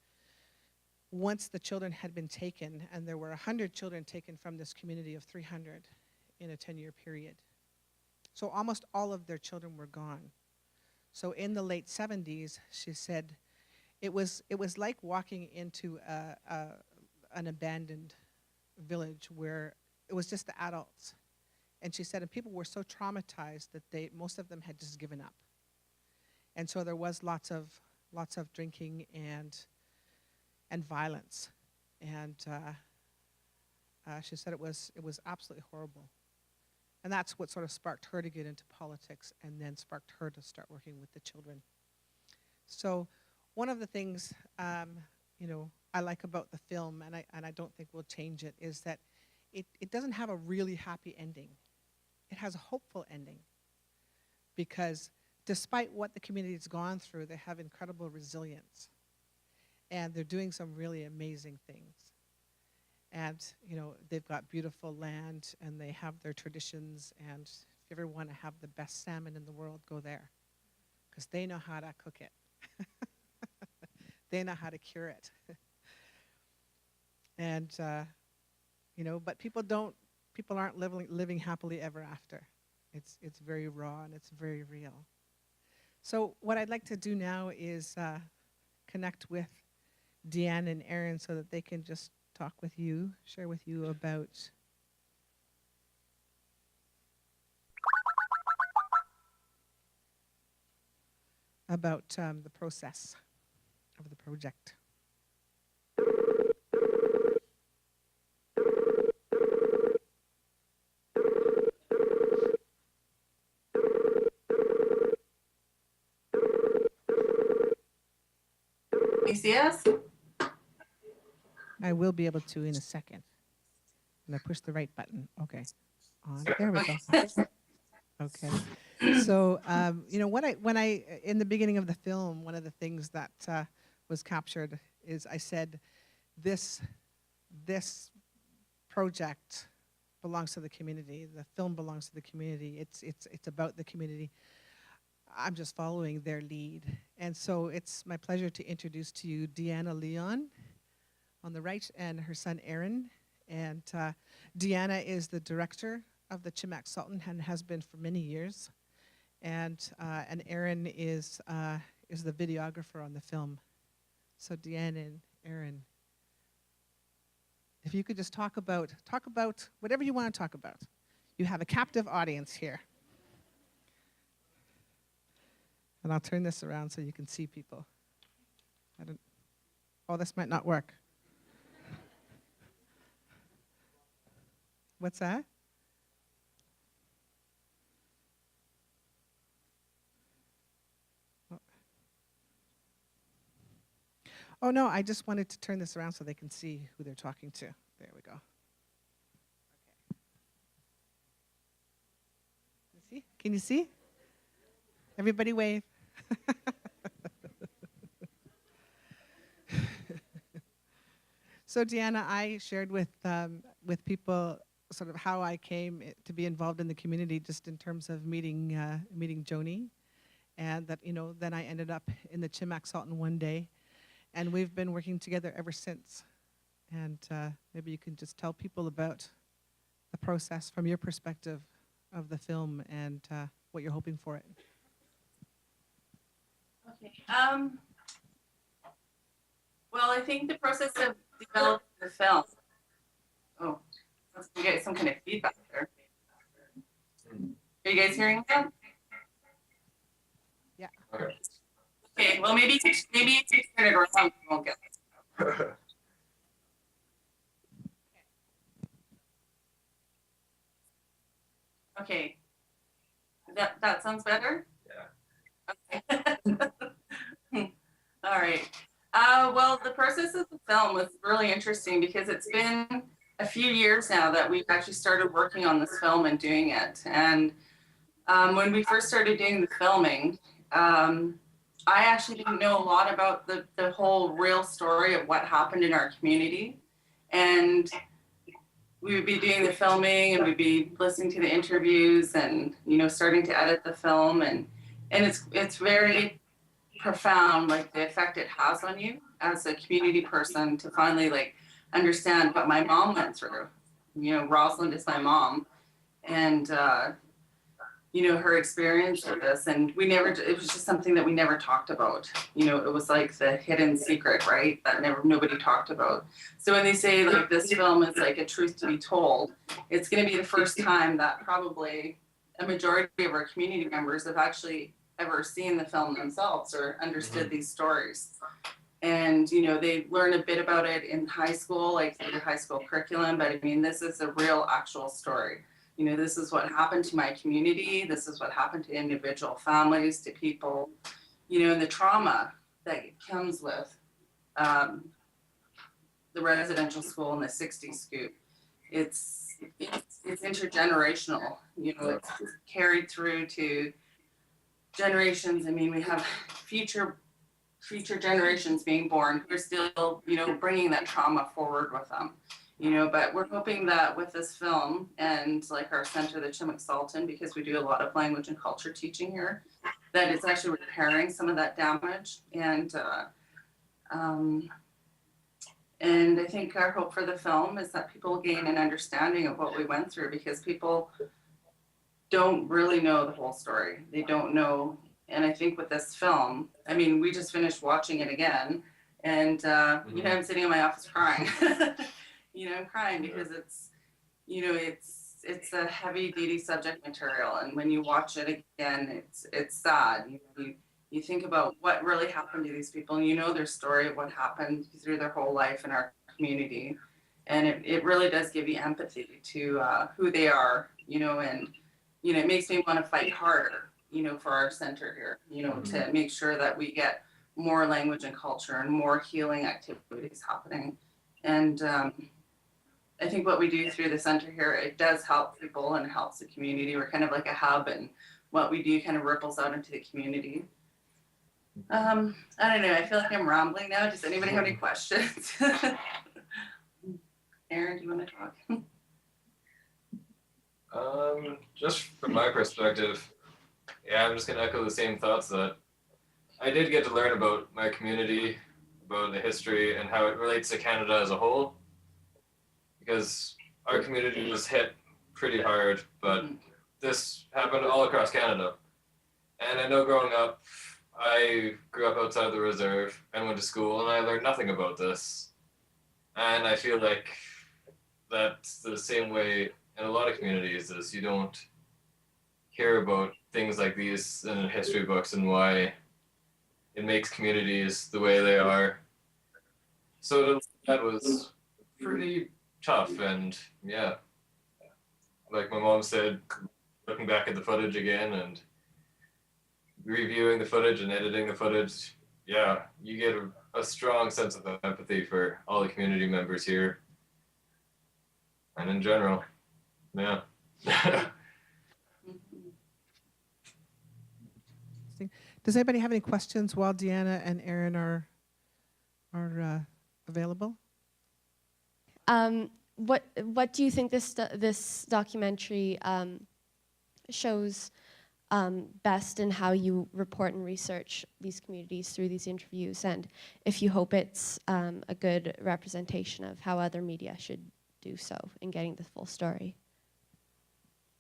once the children had been taken, and there were 100 children taken from this community of 300 in a 10-year period. So almost all of their children were gone. So in the late 70s, she said, it was like walking into an abandoned village where it was just the adults. And she said, and people were so traumatized that most of them had just given up. And so there was lots of drinking and violence. And she said it was absolutely horrible. And that's what sort of sparked her to get into politics, and then sparked her to start working with the children. So one of the things you know, I like about the film, and I don't think we'll change it, is that it doesn't have a really happy ending. It has a hopeful ending, because despite what the community's gone through, they have incredible resilience, and they're doing some really amazing things. And you know, they've got beautiful land, and they have their traditions, and if you ever want to have the best salmon in the world, go there, because they know how to cook it. They know how to cure it. And you know, but people aren't living happily ever after. It's very raw and it's very real. So what I'd like to do now is connect with Deanne and Aaron so that they can just talk with you, share with you about the process of the project. You see us? I will be able to in a second. And I push the right button. Okay. On. There we go. Okay. So, you know, when I in the beginning of the film, one of the things that was captured is I said, this project belongs to the community. The film belongs to the community. It's about the community. I'm just following their lead. And so it's my pleasure to introduce to you Deanna Leon on the right and her son Aaron. And Deanna is the director of the Chimmack Sultan and has been for many years. And Aaron is the videographer on the film. So Deanna and Aaron, if you could just talk about whatever you want to talk about. You have a captive audience here. And I'll turn this around so you can see people. Oh, this might not work. What's that? Oh, no, I just wanted to turn this around so they can see who they're talking to. There we go. Okay. See? Can you see? Everybody wave. So Deanna, I shared with people sort of how I came to be involved in the community, just in terms of meeting Joni, and that then I ended up in the Chimmack Sultan one day, and we've been working together ever since. And maybe you can just tell people about the process from your perspective of the film and what you're hoping for it. Okay. Well, I think the process of developing the film. Oh, let's get some kind of feedback there. Are you guys hearing that? Yeah. Okay. Well, maybe you turn it around. We won't get it. Okay. That sounds better? Yeah. Okay. All right. Well, the process of the film was really interesting because it's been a few years now that we've actually started working on this film and doing it. And when we first started doing the filming, I actually didn't know a lot about the whole real story of what happened in our community. And we would be doing the filming and we'd be listening to the interviews and, starting to edit the film. And it's very profound, like the effect it has on you as a community person to finally understand what my mom went through. Rosalind is my mom, and her experience with this, and it was just something that we never talked about. It was like the hidden secret, right? That nobody talked about. So when they say this film is like a truth to be told, it's going to be the first time that probably a majority of our community members have actually ever seen the film themselves or understood these stories. And, they learn a bit about it in high school, like through the high school curriculum, but I mean, this is a real actual story. This is what happened to my community. This is what happened to individual families, to people, and the trauma that comes with the residential school in the 60s scoop. It's intergenerational, it's carried through to generations. I mean, we have future generations being born who are still, bringing that trauma forward with them, but we're hoping that with this film and our center, the Chimmack Sultan, because we do a lot of language and culture teaching here, that it's actually repairing some of that damage. And I think our hope for the film is that people gain an understanding of what we went through, because people don't really know the whole story. They don't know. And I think with this film, I mean, we just finished watching it again, and I'm sitting in my office crying. I'm crying because it's a heavy duty subject material, and when you watch it again, it's sad. You think about what really happened to these people, and their story of what happened through their whole life in our community, and it really does give you empathy to who they are, and it makes me want to fight harder, for our center here, to make sure that we get more language and culture and more healing activities happening. And I think what we do through the center here, it does help people and helps the community. We're kind of like a hub, and what we do kind of ripples out into the community. I don't know, I feel like I'm rambling now. Does anybody have any questions? Aaron, do you want to talk? Just from my perspective, yeah, I'm just going to echo the same thoughts that I did get to learn about my community, about the history, and how it relates to Canada as a whole. Because our community was hit pretty hard, but this happened all across Canada. And I know growing up, I grew up outside the reserve and went to school, and I learned nothing about this. And I feel like that's the same way in a lot of communities is you don't hear about things like these in history books and why it makes communities the way they are. So that was pretty tough, and yeah, like my mom said, looking back at the footage again and reviewing the footage and editing the footage, yeah, you get a strong sense of empathy for all the community members here and in general. Yeah. Does anybody have any questions while Deanna and Aaron are available? What do you think this documentary shows best in how you report and research these communities through these interviews, and if you hope it's a good representation of how other media should do so in getting the full story?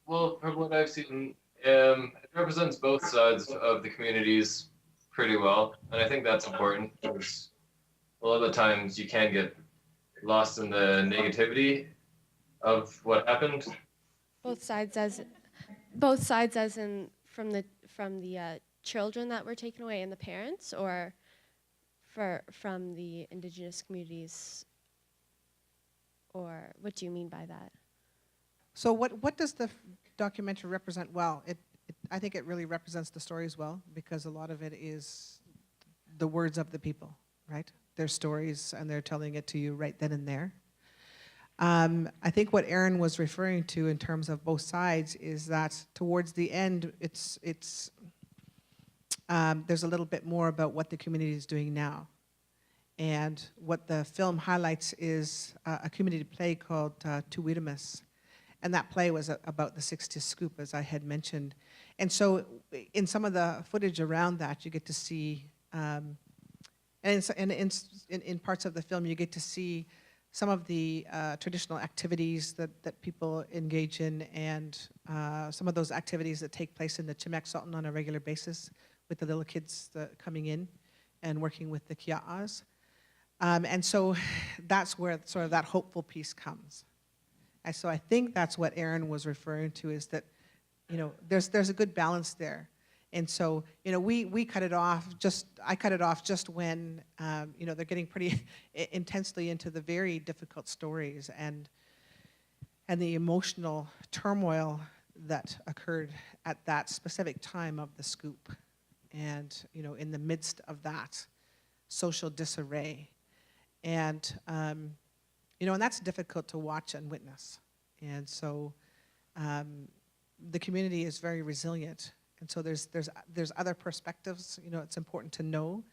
Well, from what I've seen, it represents both sides of the communities pretty well, and I think that's important because a lot of the times you can get lost in the negativity of what happened. Both sides as in from the children that were taken away and the parents, or from the Indigenous communities, or what do you mean by that? So what does the documentary represent well? I think it really represents the stories well, because a lot of it is the words of the people, right? Their stories, and they're telling it to you right then and there. I think what Aaron was referring to in terms of both sides is that towards the end, there's a little bit more about what the community is doing now. And what the film highlights is a community play called Tuwitamis. And that play was about the 60s scoop, as I had mentioned. And so in some of the footage around that, you get to see, and in parts of the film, you get to see some of the traditional activities that people engage in, and some of those activities that take place in the Chimek Sultan on a regular basis with the little kids coming in and working with the kia'as. And so that's where sort of that hopeful piece comes. And so I think that's what Aaron was referring to, is that, you know, there's a good balance there. And so, you know, we cut it off I cut it off just when, you know, they're getting pretty intensely into the very difficult stories and the emotional turmoil that occurred at that specific time of the scoop. And, you know, in the midst of that social disarray. And, you know, and that's difficult to watch and witness. And so the community is very resilient. And so there's other perspectives. You know, it's important to know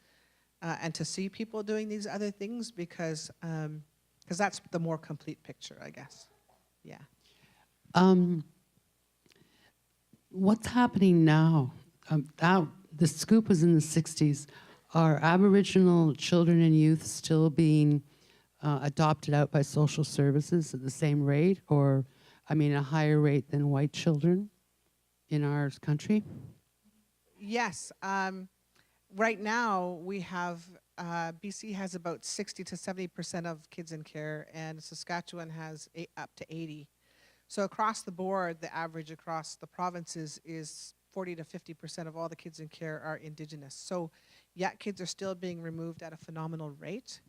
and to see people doing these other things, because that's the more complete picture, I guess. Yeah. What's happening now? The scoop was in the 60s. Are Aboriginal children and youth still being adopted out by social services at the same rate, or, I mean, a higher rate than white children in our country? Yes. Right now, we have, BC has about 60 to 70% of kids in care, and Saskatchewan has up to 80. So across the board, the average across the provinces is 40 to 50% of all the kids in care are Indigenous. So yet kids are still being removed at a phenomenal rate.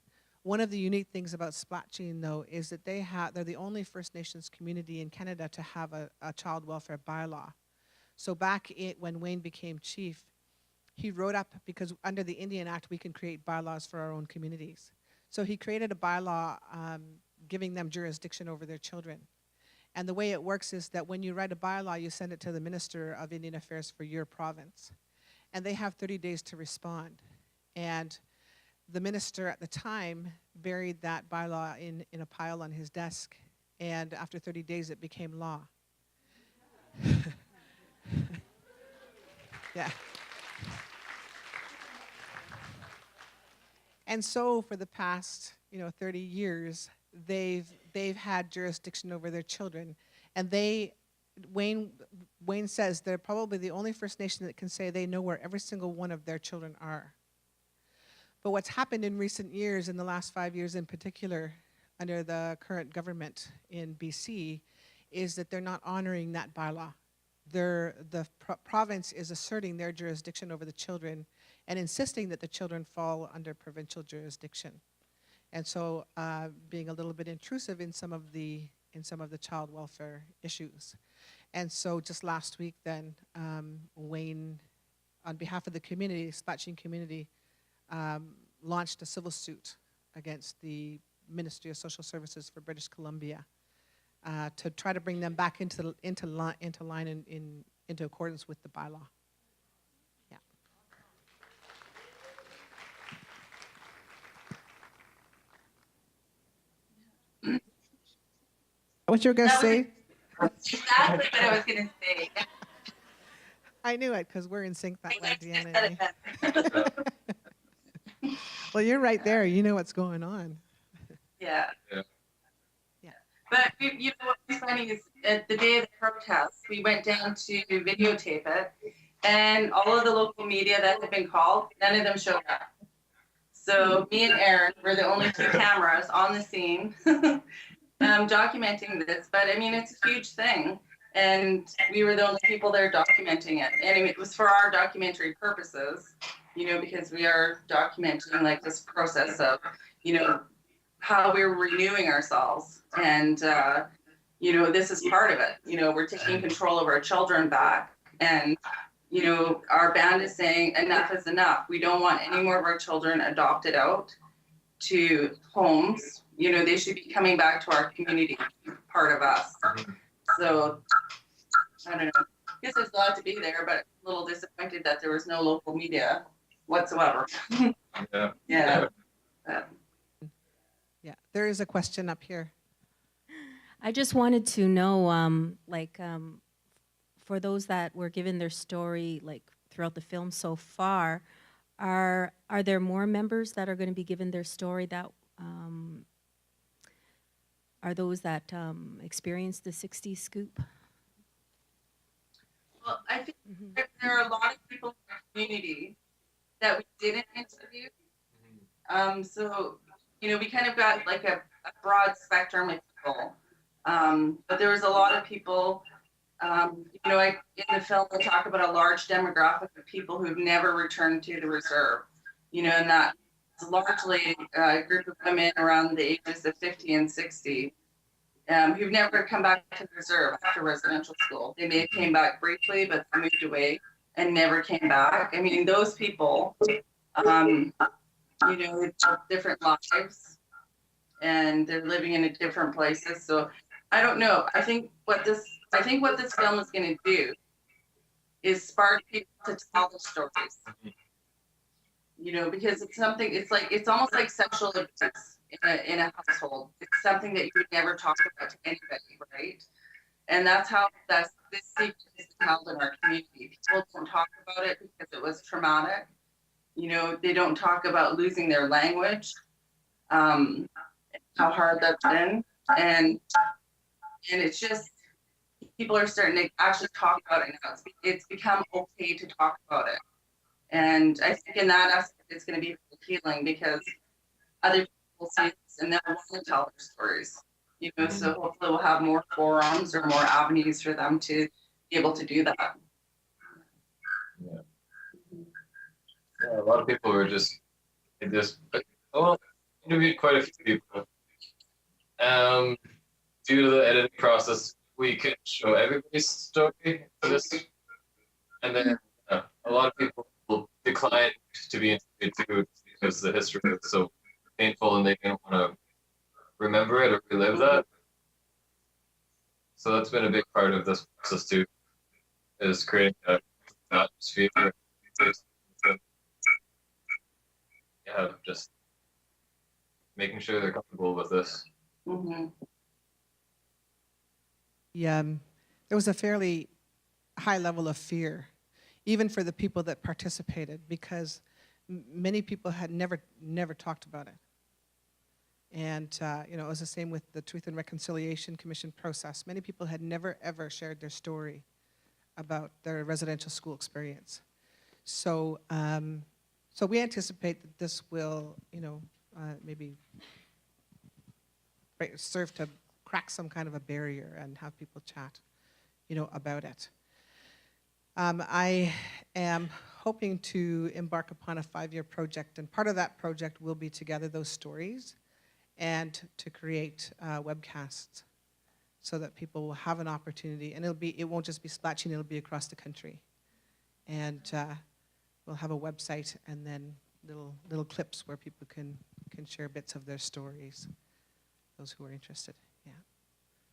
One of the unique things about Splatcheen, though, is that they're the only First Nations community in Canada to have a child welfare bylaw. So back when Wayne became chief, he wrote up, because under the Indian Act, we can create bylaws for our own communities. So he created a bylaw giving them jurisdiction over their children. And the way it works is that when you write a bylaw, you send it to the Minister of Indian Affairs for your province. And they have 30 days to respond. And the minister at the time buried that bylaw in a pile on his desk. And after 30 days, it became law. Yeah. And so for the past, 30 years, they've had jurisdiction over their children, and Wayne says they're probably the only First Nation that can say they know where every single one of their children are. But what's happened in recent years, in the last 5 years in particular, under the current government in BC, is that they're not honoring that bylaw. The province is asserting their jurisdiction over the children and insisting that the children fall under provincial jurisdiction. And so being a little bit intrusive in some of the child welfare issues. And so just last week then, Wayne, on behalf of the community, Splatching community, launched a civil suit against the Ministry of Social Services for British Columbia to try to bring them back into line and into accordance with the bylaw. Yeah. What you were gonna say? Exactly what I was gonna say. I knew it because we're in sync that way, Deanna. And me. Well, you're right there. You know what's going on. Yeah. Yeah. But what was funny is at the day of the protest, we went down to videotape it, and all of the local media that had been called, none of them showed up. So me and Aaron were the only two cameras on the scene documenting this. But I mean, it's a huge thing. And we were the only people there documenting it. And it was for our documentary purposes, because we are documenting like this process of, how we're renewing ourselves. And, this is part of it. We're taking control of our children back. And, our band is saying enough is enough. We don't want any more of our children adopted out to homes. They should be coming back to our community, part of us. So, I don't know. I guess I was glad to be there, but a little disappointed that there was no local media whatsoever. Yeah. Yeah. Yeah. There is a question up here. I just wanted to know, for those that were given their story, throughout the film so far, are there more members that are going to be given their story that are those that experienced the 60s scoop? Well, I think there are a lot of people in our community that we didn't interview. So, we kind of got like a broad spectrum of people. But there was a lot of people, in the film, we talk about a large demographic of people who've never returned to the reserve, and that's largely a group of women around the ages of 50 and 60. Who've never come back to the reserve after residential school. They may have came back briefly, but they moved away and never came back. I mean, those people, they have different lives and they're living in different places. So I don't know. I think what this film is going to do is spark people to tell their stories. Because it's almost like sexual abuse in a household. It's something that you would never talk about to anybody, right? And that's this secret is held in our community. People don't talk about it because it was traumatic. They don't talk about losing their language, how hard that's been, and it's just people are starting to actually talk about it now. It's become okay to talk about it. And I think in that aspect, it's going to be healing because other people see this and they'll want to tell their stories. So hopefully we'll have more forums or more avenues for them to be able to do that. Yeah. A lot of people were just interviewed quite a few people. Due to the editing process, we could show everybody's story for this, and then a lot of people declined to be interviewed too because the history is so painful and they didn't want to remember it or relive that. So that's been a big part of this process too, is creating an atmosphere. Yeah, just making sure they're comfortable with this. Mm-hmm. There was a fairly high level of fear. even for the people that participated, because many people had never talked about it. And it was the same with the Truth and Reconciliation Commission process. Many people had never, ever shared their story about their residential school experience. So, so we anticipate that this will, maybe serve to crack some kind of a barrier and have people chat, about it. I am hoping to embark upon a 5-year project, and part of that project will be to gather those stories and to create webcasts so that people will have an opportunity, and it won't just be Splatching, it'll be across the country. And we'll have a website and then little clips where people can share bits of their stories, those who are interested, yeah.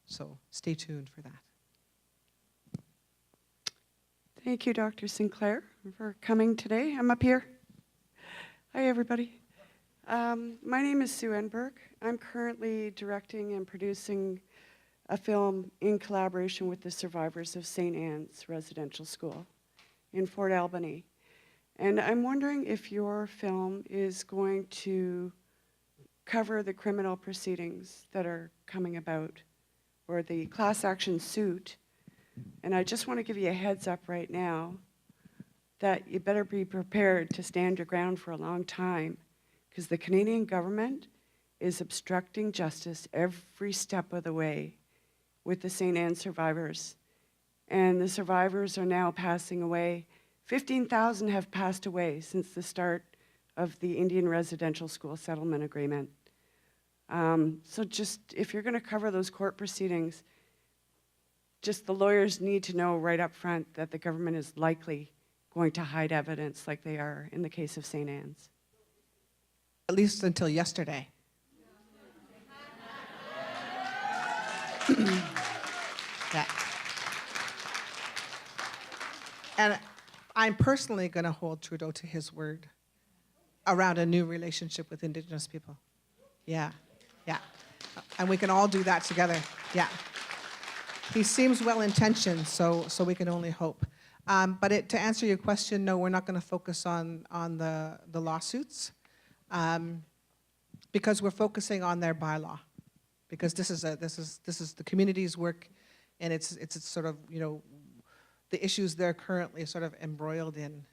So stay tuned for that. Thank you, Dr. Sinclair, for coming today. I'm up here. Hi, everybody. My name is Sue Enberg. I'm currently directing and producing a film in collaboration with the survivors of St. Anne's Residential School in Fort Albany. And I'm wondering if your film is going to cover the criminal proceedings that are coming about, or the class action suit. And I just want to give you a heads up right now that you better be prepared to stand your ground for a long time, because the Canadian government is obstructing justice every step of the way with the St. Anne survivors. And the survivors are now passing away. 15,000 have passed away since the start of the Indian Residential School Settlement Agreement. So just, if you're going to cover those court proceedings, just the lawyers need to know right up front that the government is likely going to hide evidence like they are in the case of St. Anne's. At least until yesterday. Yeah. And I'm personally going to hold Trudeau to his word around a new relationship with Indigenous people. Yeah, yeah. And we can all do that together, yeah. He seems well-intentioned, so we can only hope. But to answer your question, no, we're not going to focus on the lawsuits, because we're focusing on their bylaw, because this is the community's work, and it's sort of the issues they're currently sort of embroiled in.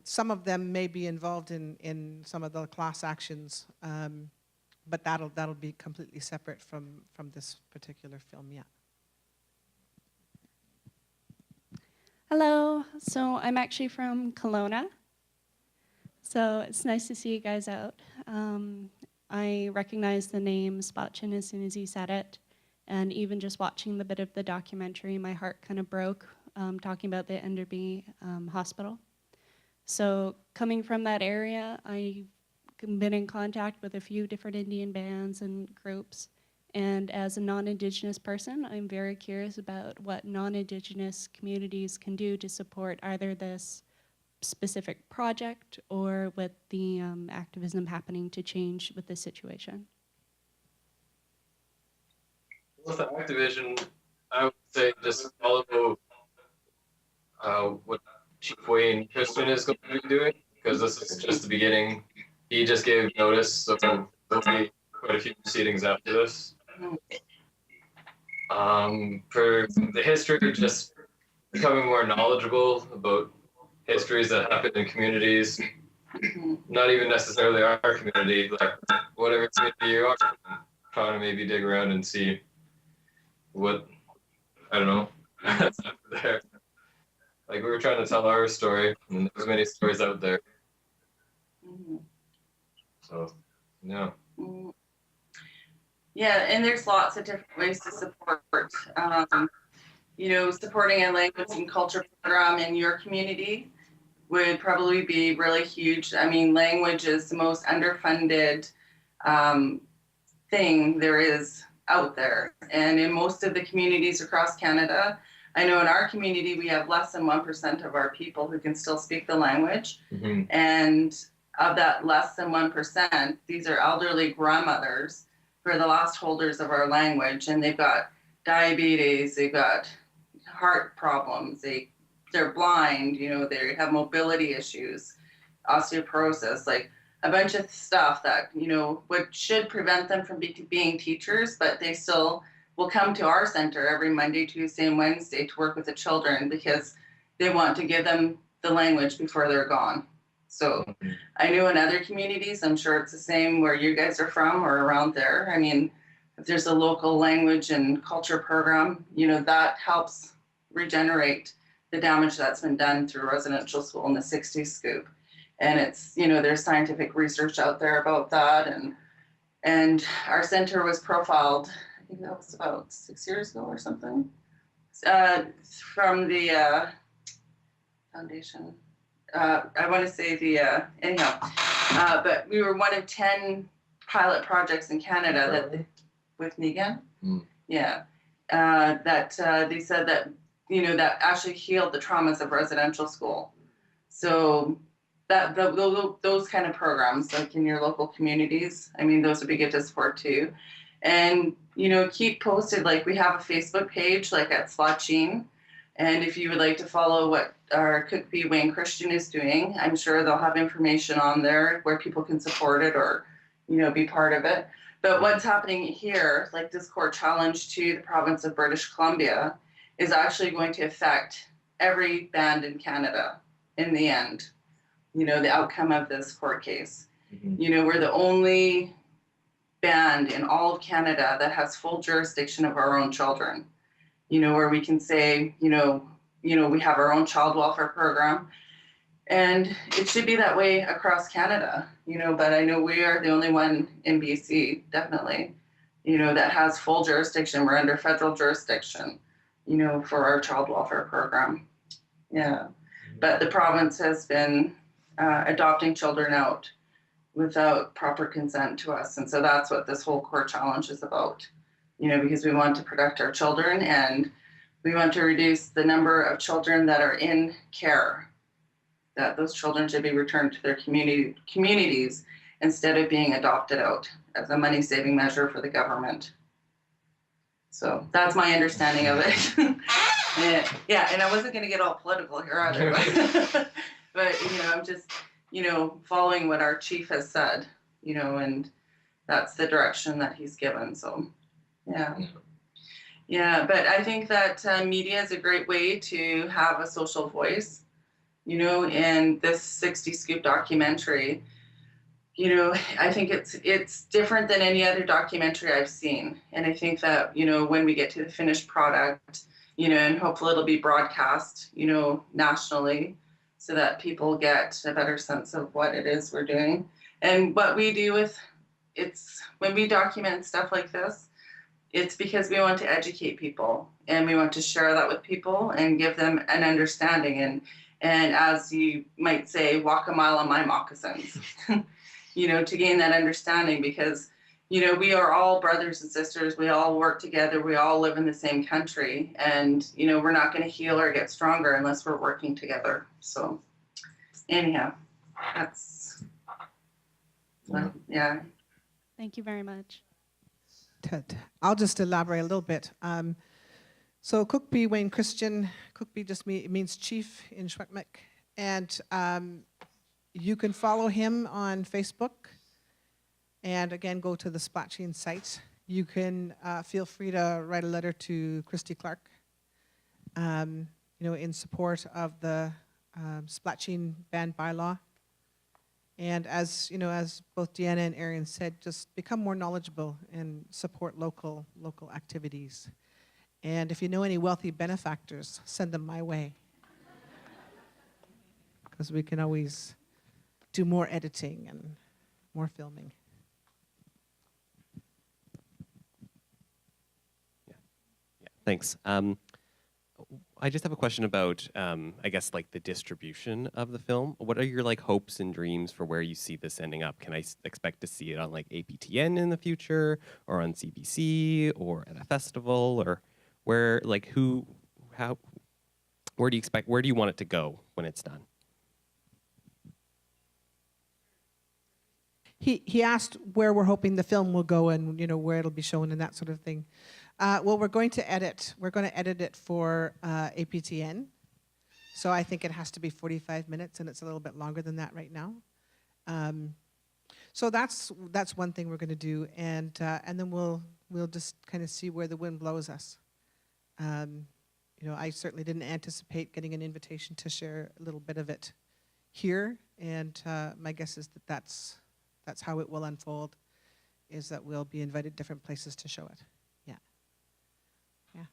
Some of them may be involved in some of the class actions, but that'll be completely separate from this particular film, yeah. Hello, so I'm actually from Kelowna. So it's nice to see you guys out. I recognized the name Spotchin as soon as you said it. And even just watching the bit of the documentary, my heart kind of broke, talking about the Enderby Hospital. So coming from that area, I've been in contact with a few different Indian bands and groups. And as a non-Indigenous person, I'm very curious about what non-Indigenous communities can do to support either this specific project or with the activism happening to change with this situation. With the Activism, I would say just follow what Chief Wayne Christian is going to be doing, because this is just the beginning. He just gave notice, so there'll be quite a few proceedings after this. For the history, just becoming more knowledgeable about histories that happen in communities, not even necessarily our community, like whatever community you are, trying to maybe dig around and see what, I don't know, there. Like we were trying to tell our story, and there's many stories out there. So, yeah. Yeah, and there's lots of different ways to support. Supporting a language and culture program in your community would probably be really huge. I mean, language is the most underfunded thing there is out there. And in most of the communities across Canada, I know in our community, we have less than 1% of our people who can still speak the language. Mm-hmm. And of that less than 1%, these are elderly grandmothers who are the last holders of our language. And they've got diabetes, they've got heart problems, they're blind, you know, they have mobility issues, osteoporosis, like a bunch of stuff that, you know, should prevent them from being teachers, but they still will come to our center every Monday, Tuesday, and Wednesday to work with the children because they want to give them the language before they're gone. So I know in other communities, I'm sure it's the same where you guys are from or around there. I mean, if there's a local language and culture program, you know, that helps regenerate the damage that's been done through residential school in the 60s scoop. And it's, you know, there's scientific research out there about that. And our center was profiled, I think that was about 6 years ago or something, from the foundation. I want to say anyhow, but we were one of 10 pilot projects in Canada that with Negan, yeah, that they said that, you know, that actually healed the traumas of residential school. So that those kind of programs, like in your local communities, I mean, those would be good to support too. And, you know, keep posted, like we have a Facebook page, like at Slotchine. And if you would like to follow what our Cookbee Wayne Christian is doing, I'm sure they'll have information on there where people can support it or, you know, be part of it. But what's happening here, like this court challenge to the province of British Columbia, is actually going to affect every band in Canada in the end. You know, the outcome of this court case. You know, we're the only band in all of Canada that has full jurisdiction of our own children. You know, where we can say, you know, we have our own child welfare program, and it should be that way across Canada, you know, but I know we are the only one in BC, definitely, you know, that has full jurisdiction. We're under federal jurisdiction, you know, for our child welfare program. Yeah, but the province has been adopting children out without proper consent to us, and so that's what this whole court challenge is about. You know, because we want to protect our children and we want to reduce the number of children that are in care, that those children should be returned to their communities instead of being adopted out as a money-saving measure for the government. So that's my understanding of it. Yeah, and I wasn't going to get all political here either. But, you know, I'm just, you know, following what our chief has said, you know, and that's the direction that he's given, so. Yeah, but I think that media is a great way to have a social voice, you know, in this 60 Scoop documentary. You know, I think it's different than any other documentary I've seen. And I think that, you know, when we get to the finished product, you know, and hopefully it'll be broadcast, you know, nationally so that people get a better sense of what it is we're doing. And what we do with when we document stuff like this, it's because we want to educate people and we want to share that with people and give them an understanding and as you might say, walk a mile on my moccasins, you know, to gain that understanding because, you know, we are all brothers and sisters. We all work together. We all live in the same country and, you know, we're not going to heal or get stronger unless we're working together. So anyhow, that's, yeah. Thank you very much. I'll just elaborate a little bit. So Cookbee Wayne Christian, Cookbee just means chief in Secwepemc, and you can follow him on Facebook, and again go to the Splatching site. You can feel free to write a letter to Christy Clark, you know, in support of the Splatching ban bylaw. And as you know, as both Deanna and Arian said, just become more knowledgeable and support local activities. And if you know any wealthy benefactors, send them my way, because we can always do more editing and more filming. Yeah. Thanks. I just have a question about, I guess, like the distribution of the film. What are your like hopes and dreams for where you see this ending up? Can I expect to see it on like APTN in the future, or on CBC, or at a festival, or where, like, where do you want it to go when it's done? He asked where we're hoping the film will go and, you know, where it'll be shown and that sort of thing. Well, we're going to edit it for APTN. So I think it has to be 45 minutes, and it's a little bit longer than that right now. So that's one thing we're going to do, and then we'll just kind of see where the wind blows us. You know, I certainly didn't anticipate getting an invitation to share a little bit of it here, and my guess is that that's how it will unfold, is that we'll be invited different places to show it. Yeah. Yeah.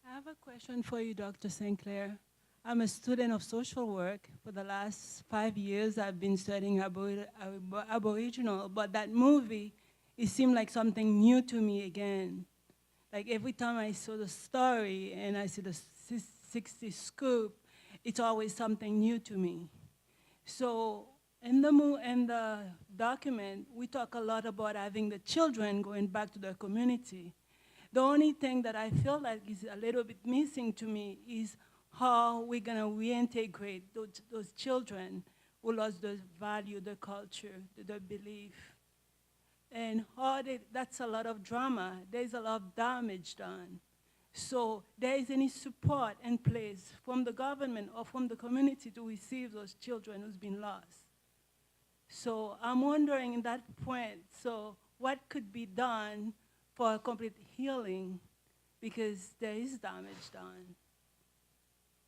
I have a question for you, Dr. Sinclair. I'm a student of social work. For the last 5 years, I've been studying Aboriginal, but that movie, it seemed like something new to me again. Like every time I saw the story and I see the 60 scoop, it's always something new to me. So in the document, we talk a lot about having the children going back to their community. The only thing that I feel like is a little bit missing to me is how we're going to reintegrate those children who lost their value, their culture, their belief. And that's a lot of drama. There's a lot of damage done. So there is any support in place from the government or from the community to receive those children who's been lost. So I'm wondering in that point, so what could be done for a complete healing, because there is damage done.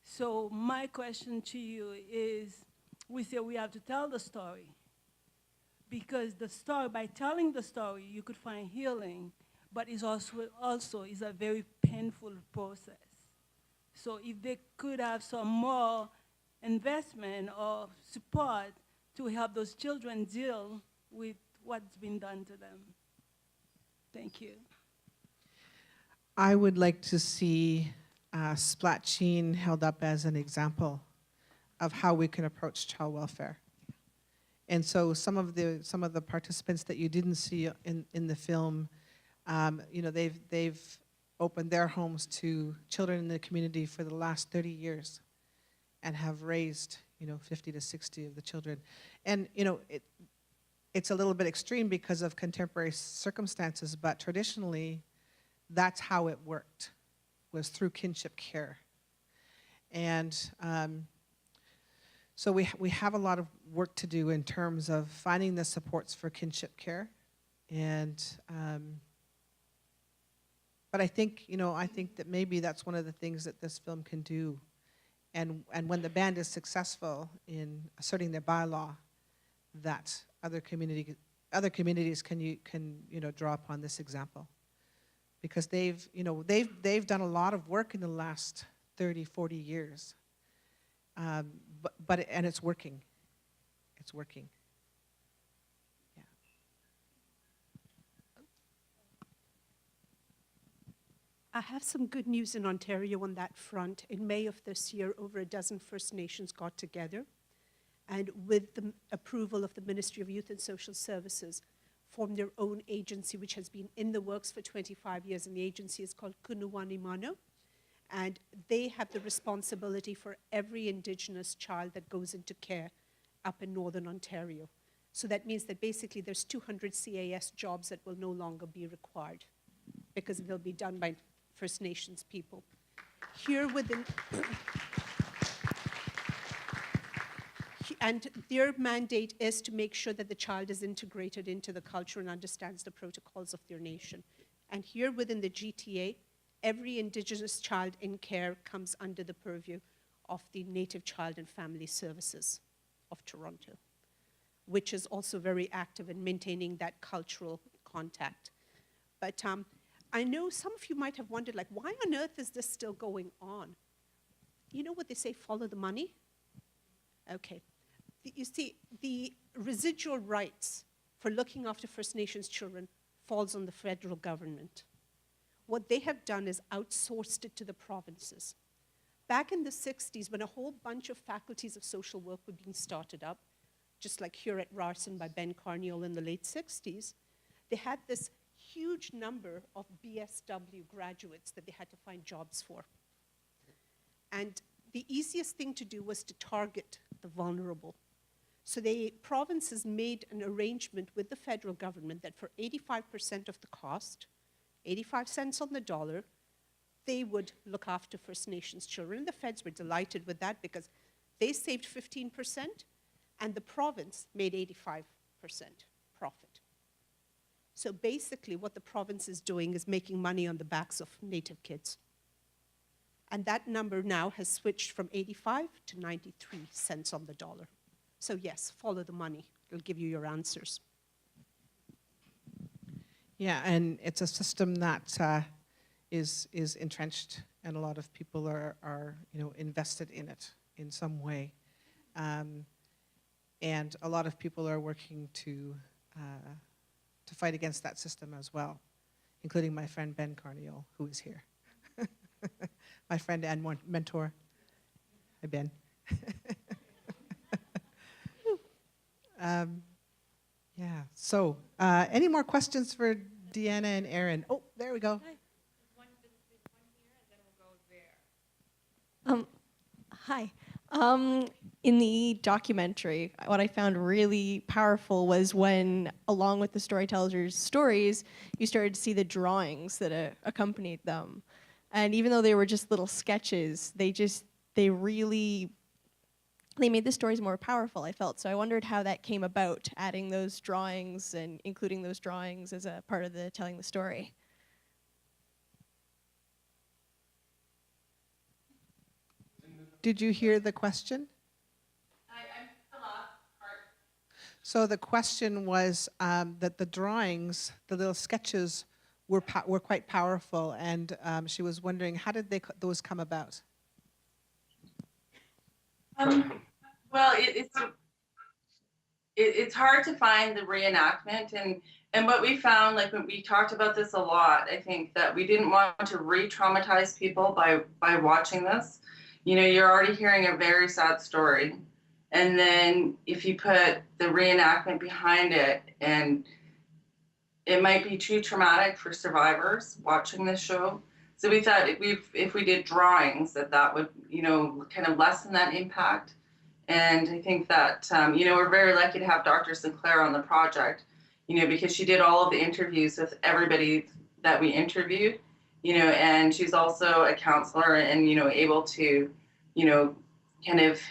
So my question to you is, we say we have to tell the story, because the story, by telling the story, you could find healing, but it's also is a very painful process. So if they could have some more investment or support to help those children deal with what's been done to them. Thank you. I would like to see Splatcheen held up as an example of how we can approach child welfare. And so some of the participants that you didn't see in the film, you know, they've opened their homes to children in the community for the last 30 years and have raised, you know, 50 to 60 of the children. And, you know, it's a little bit extreme because of contemporary circumstances, but traditionally, that's how it worked, was through kinship care. And so we have a lot of work to do in terms of finding the supports for kinship care. And but I think, you know, I think that maybe that's one of the things that this film can do. And when the band is successful in asserting their bylaw, that other communities can you know, draw upon this example, because they've done a lot of work in the last 30, 40 years, but it's working. It's working. Yeah. I have some good news in Ontario on that front. In May of this year, over a dozen First Nations got together, and with the approval of the Ministry of Youth and Social Services, formed their own agency, which has been in the works for 25 years, and the agency is called Kunuwani Mano. And they have the responsibility for every Indigenous child that goes into care up in Northern Ontario. So that means that basically there's 200 CAS jobs that will no longer be required, because they'll be done by First Nations people. Here within, and their mandate is to make sure that the child is integrated into the culture and understands the protocols of their nation. And here within the GTA, every Indigenous child in care comes under the purview of the Native Child and Family Services of Toronto, which is also very active in maintaining that cultural contact. But I know some of you might have wondered, like, why on earth is this still going on? You know what they say, follow the money? Okay. You see, the residual rights for looking after First Nations children falls on the federal government. What they have done is outsourced it to the provinces. Back in the 60s, when a whole bunch of faculties of social work were being started up, just like here at Ryerson by Ben Carniel in the late 60s, they had this huge number of BSW graduates that they had to find jobs for. And the easiest thing to do was to target the vulnerable. So the provinces made an arrangement with the federal government that for 85% of the cost, 85 cents on the dollar, they would look after First Nations children. And the feds were delighted with that because they saved 15% and the province made 85% profit. So basically what the province is doing is making money on the backs of Native kids. And that number now has switched from 85 to 93 cents on the dollar. So yes, follow the money. It'll give you your answers. Yeah, and it's a system that is entrenched, and a lot of people are invested in it in some way. And a lot of people are working to fight against that system as well, including my friend Ben Carniol, who is here. My friend and mentor. Hi, Ben. Yeah, so any more questions for Deanna and Aaron? Oh, there we go. Hi. In the documentary, what I found really powerful was when, along with the storytellers' stories, you started to see the drawings that accompanied them. And even though they were just little sketches, they made the stories more powerful, I felt. So I wondered how that came about, adding those drawings and including those drawings as a part of the telling the story. Did you hear the question? So the question was that the drawings, the little sketches, were quite powerful, and she was wondering, how did those come about? Well, it's hard to find the reenactment, and what we found, like when we talked about this a lot, I think that we didn't want to re-traumatize people by watching this. You know, you're already hearing a very sad story, and then if you put the reenactment behind it, and it might be too traumatic for survivors watching this show. So we thought if we did drawings, that would, kind of lessen that impact. And I think that, we're very lucky to have Dr. Sinclair on the project, because she did all of the interviews with everybody that we interviewed, and she's also a counselor and, able to, kind of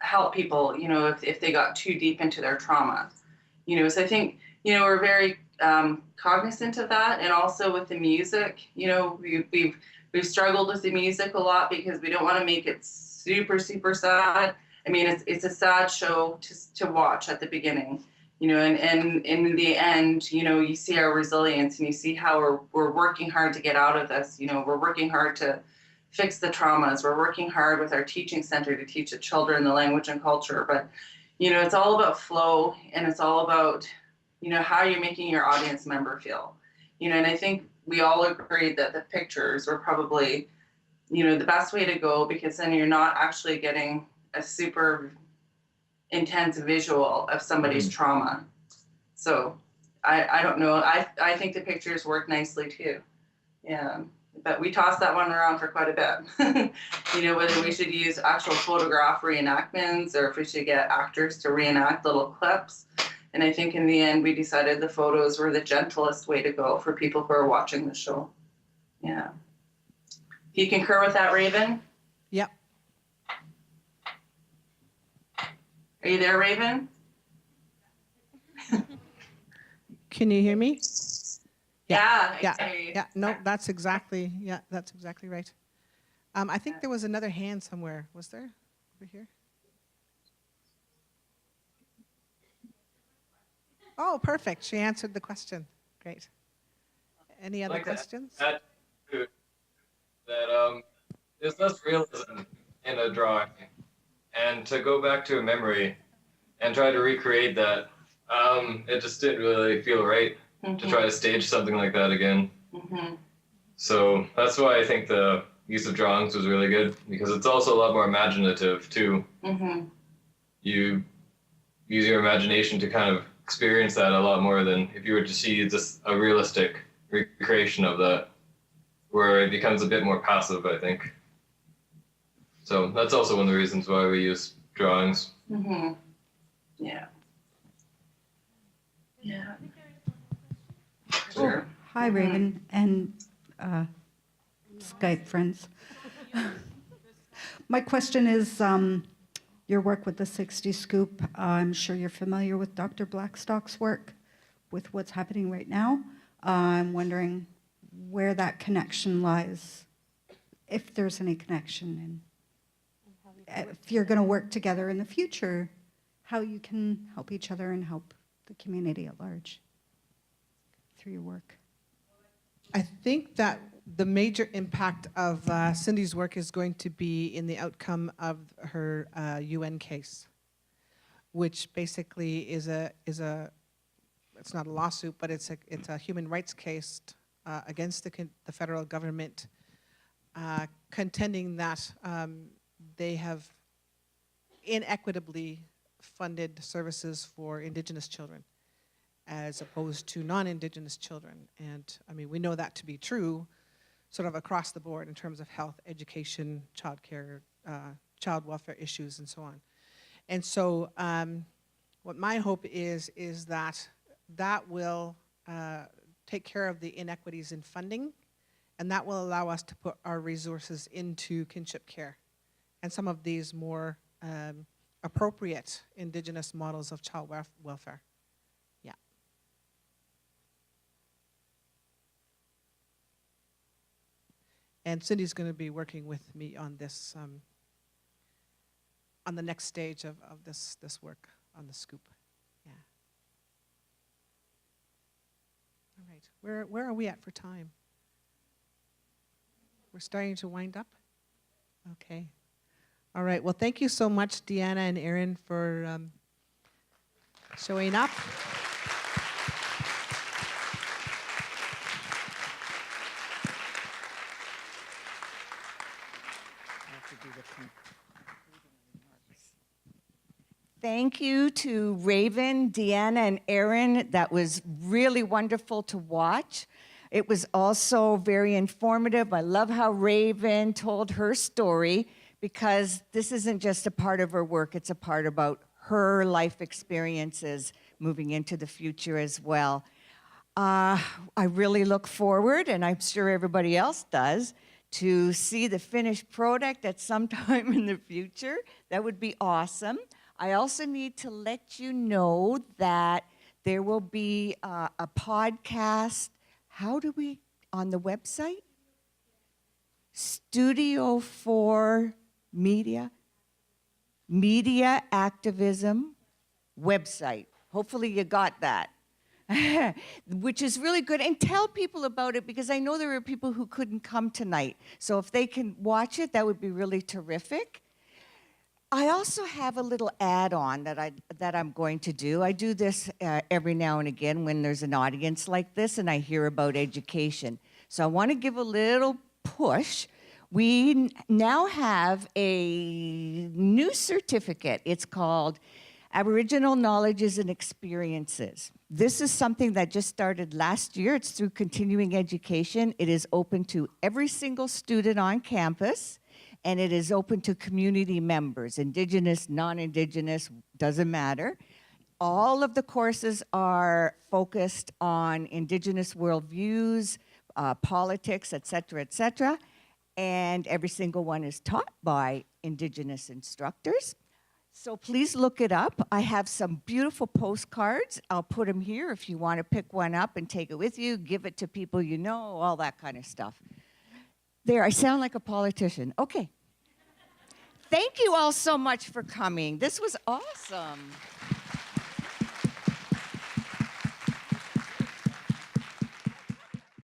help people, if they got too deep into their trauma. So I think, we're very cognizant of that, and also with the music, we've struggled with the music a lot because we don't want to make it super, super sad. I mean, it's a sad show to watch at the beginning, and in the end, you see our resilience and you see how we're working hard to get out of this. We're working hard to fix the traumas. We're working hard with our teaching center to teach the children the language and culture. But, it's all about flow, and it's all about, how you're making your audience member feel. And I think we all agreed that the pictures were probably, the best way to go, because then you're not actually getting a super intense visual of somebody's trauma. So I don't know. I think the pictures work nicely too. Yeah. But we tossed that one around for quite a bit. Whether we should use actual photograph reenactments or if we should get actors to reenact little clips. And I think in the end, we decided the photos were the gentlest way to go for people who are watching the show. Yeah. Do you concur with that, Raven? Yep. Are you there, Raven? Can you hear me? Yeah. Yeah. No, that's exactly right. I think there was another hand somewhere. Was there? Over here? Oh, perfect. She answered the question. Great. Any other questions? That there's less realism in a drawing, and to go back to a memory and try to recreate that, it just didn't really feel right to try to stage something like that again. So that's why I think the use of drawings was really good, because it's also a lot more imaginative too. You use your imagination to kind of experience that a lot more than if you were to see just a realistic recreation of that, where it becomes a bit more passive, I think. So that's also one of the reasons why we use drawings. Yeah. Yeah. Sure. Hi, Raven. And Skype friends. My question is, your work with the 60 Scoop, I'm sure you're familiar with Dr. Blackstock's work with what's happening right now. I'm wondering where that connection lies, if there's any connection, and if you're going to work together in the future, how you can help each other and help the community at large through your work. I think that the major impact of Cindy's work is going to be in the outcome of her UN case, which basically is a it's not a lawsuit, but it's a human rights case against the federal government, contending that they have inequitably funded services for Indigenous children as opposed to non-Indigenous children. And I mean, we know that to be true sort of across the board in terms of health, education, childcare, child welfare issues, and so on. And so what my hope is that that will take care of the inequities in funding, and that will allow us to put our resources into kinship care and some of these more appropriate Indigenous models of child welfare. Yeah. And Cindy's going to be working with me on this, on the next stage of this work on the Scoop. Yeah. All right. Where are we at for time? We're starting to wind up? Okay. All right. Well, thank you so much, Deanna and Erin, for showing up. Thank you to Raven, Deanna, and Erin. That was really wonderful to watch. It was also very informative. I love how Raven told her story, because this isn't just a part of her work, it's a part about her life experiences moving into the future as well. I really look forward, and I'm sure everybody else does, to see the finished product at some time in the future. That would be awesome. I also need to let you know that there will be a podcast. How do we, on the website? Studio 4 Media Activism website. Hopefully you got that. Which is really good. And tell people about it, because I know there are people who couldn't come tonight. So if they can watch it, that would be really terrific. I also have a little add-on that I'm going to do. I do this every now and again when there's an audience like this and I hear about education. So I want to give a little push. We now have a new certificate. It's called Aboriginal Knowledges and Experiences. This is something that just started last year. It's through continuing education. It is open to every single student on campus, and it is open to community members, Indigenous, non-Indigenous, doesn't matter. All of the courses are focused on Indigenous worldviews, politics, et cetera, and every single one is taught by Indigenous instructors. So please look it up. I have some beautiful postcards. I'll put them here if you want to pick one up and take it with you, give it to people you know, all that kind of stuff. There, I sound like a politician. Okay. Thank you all so much for coming. This was awesome.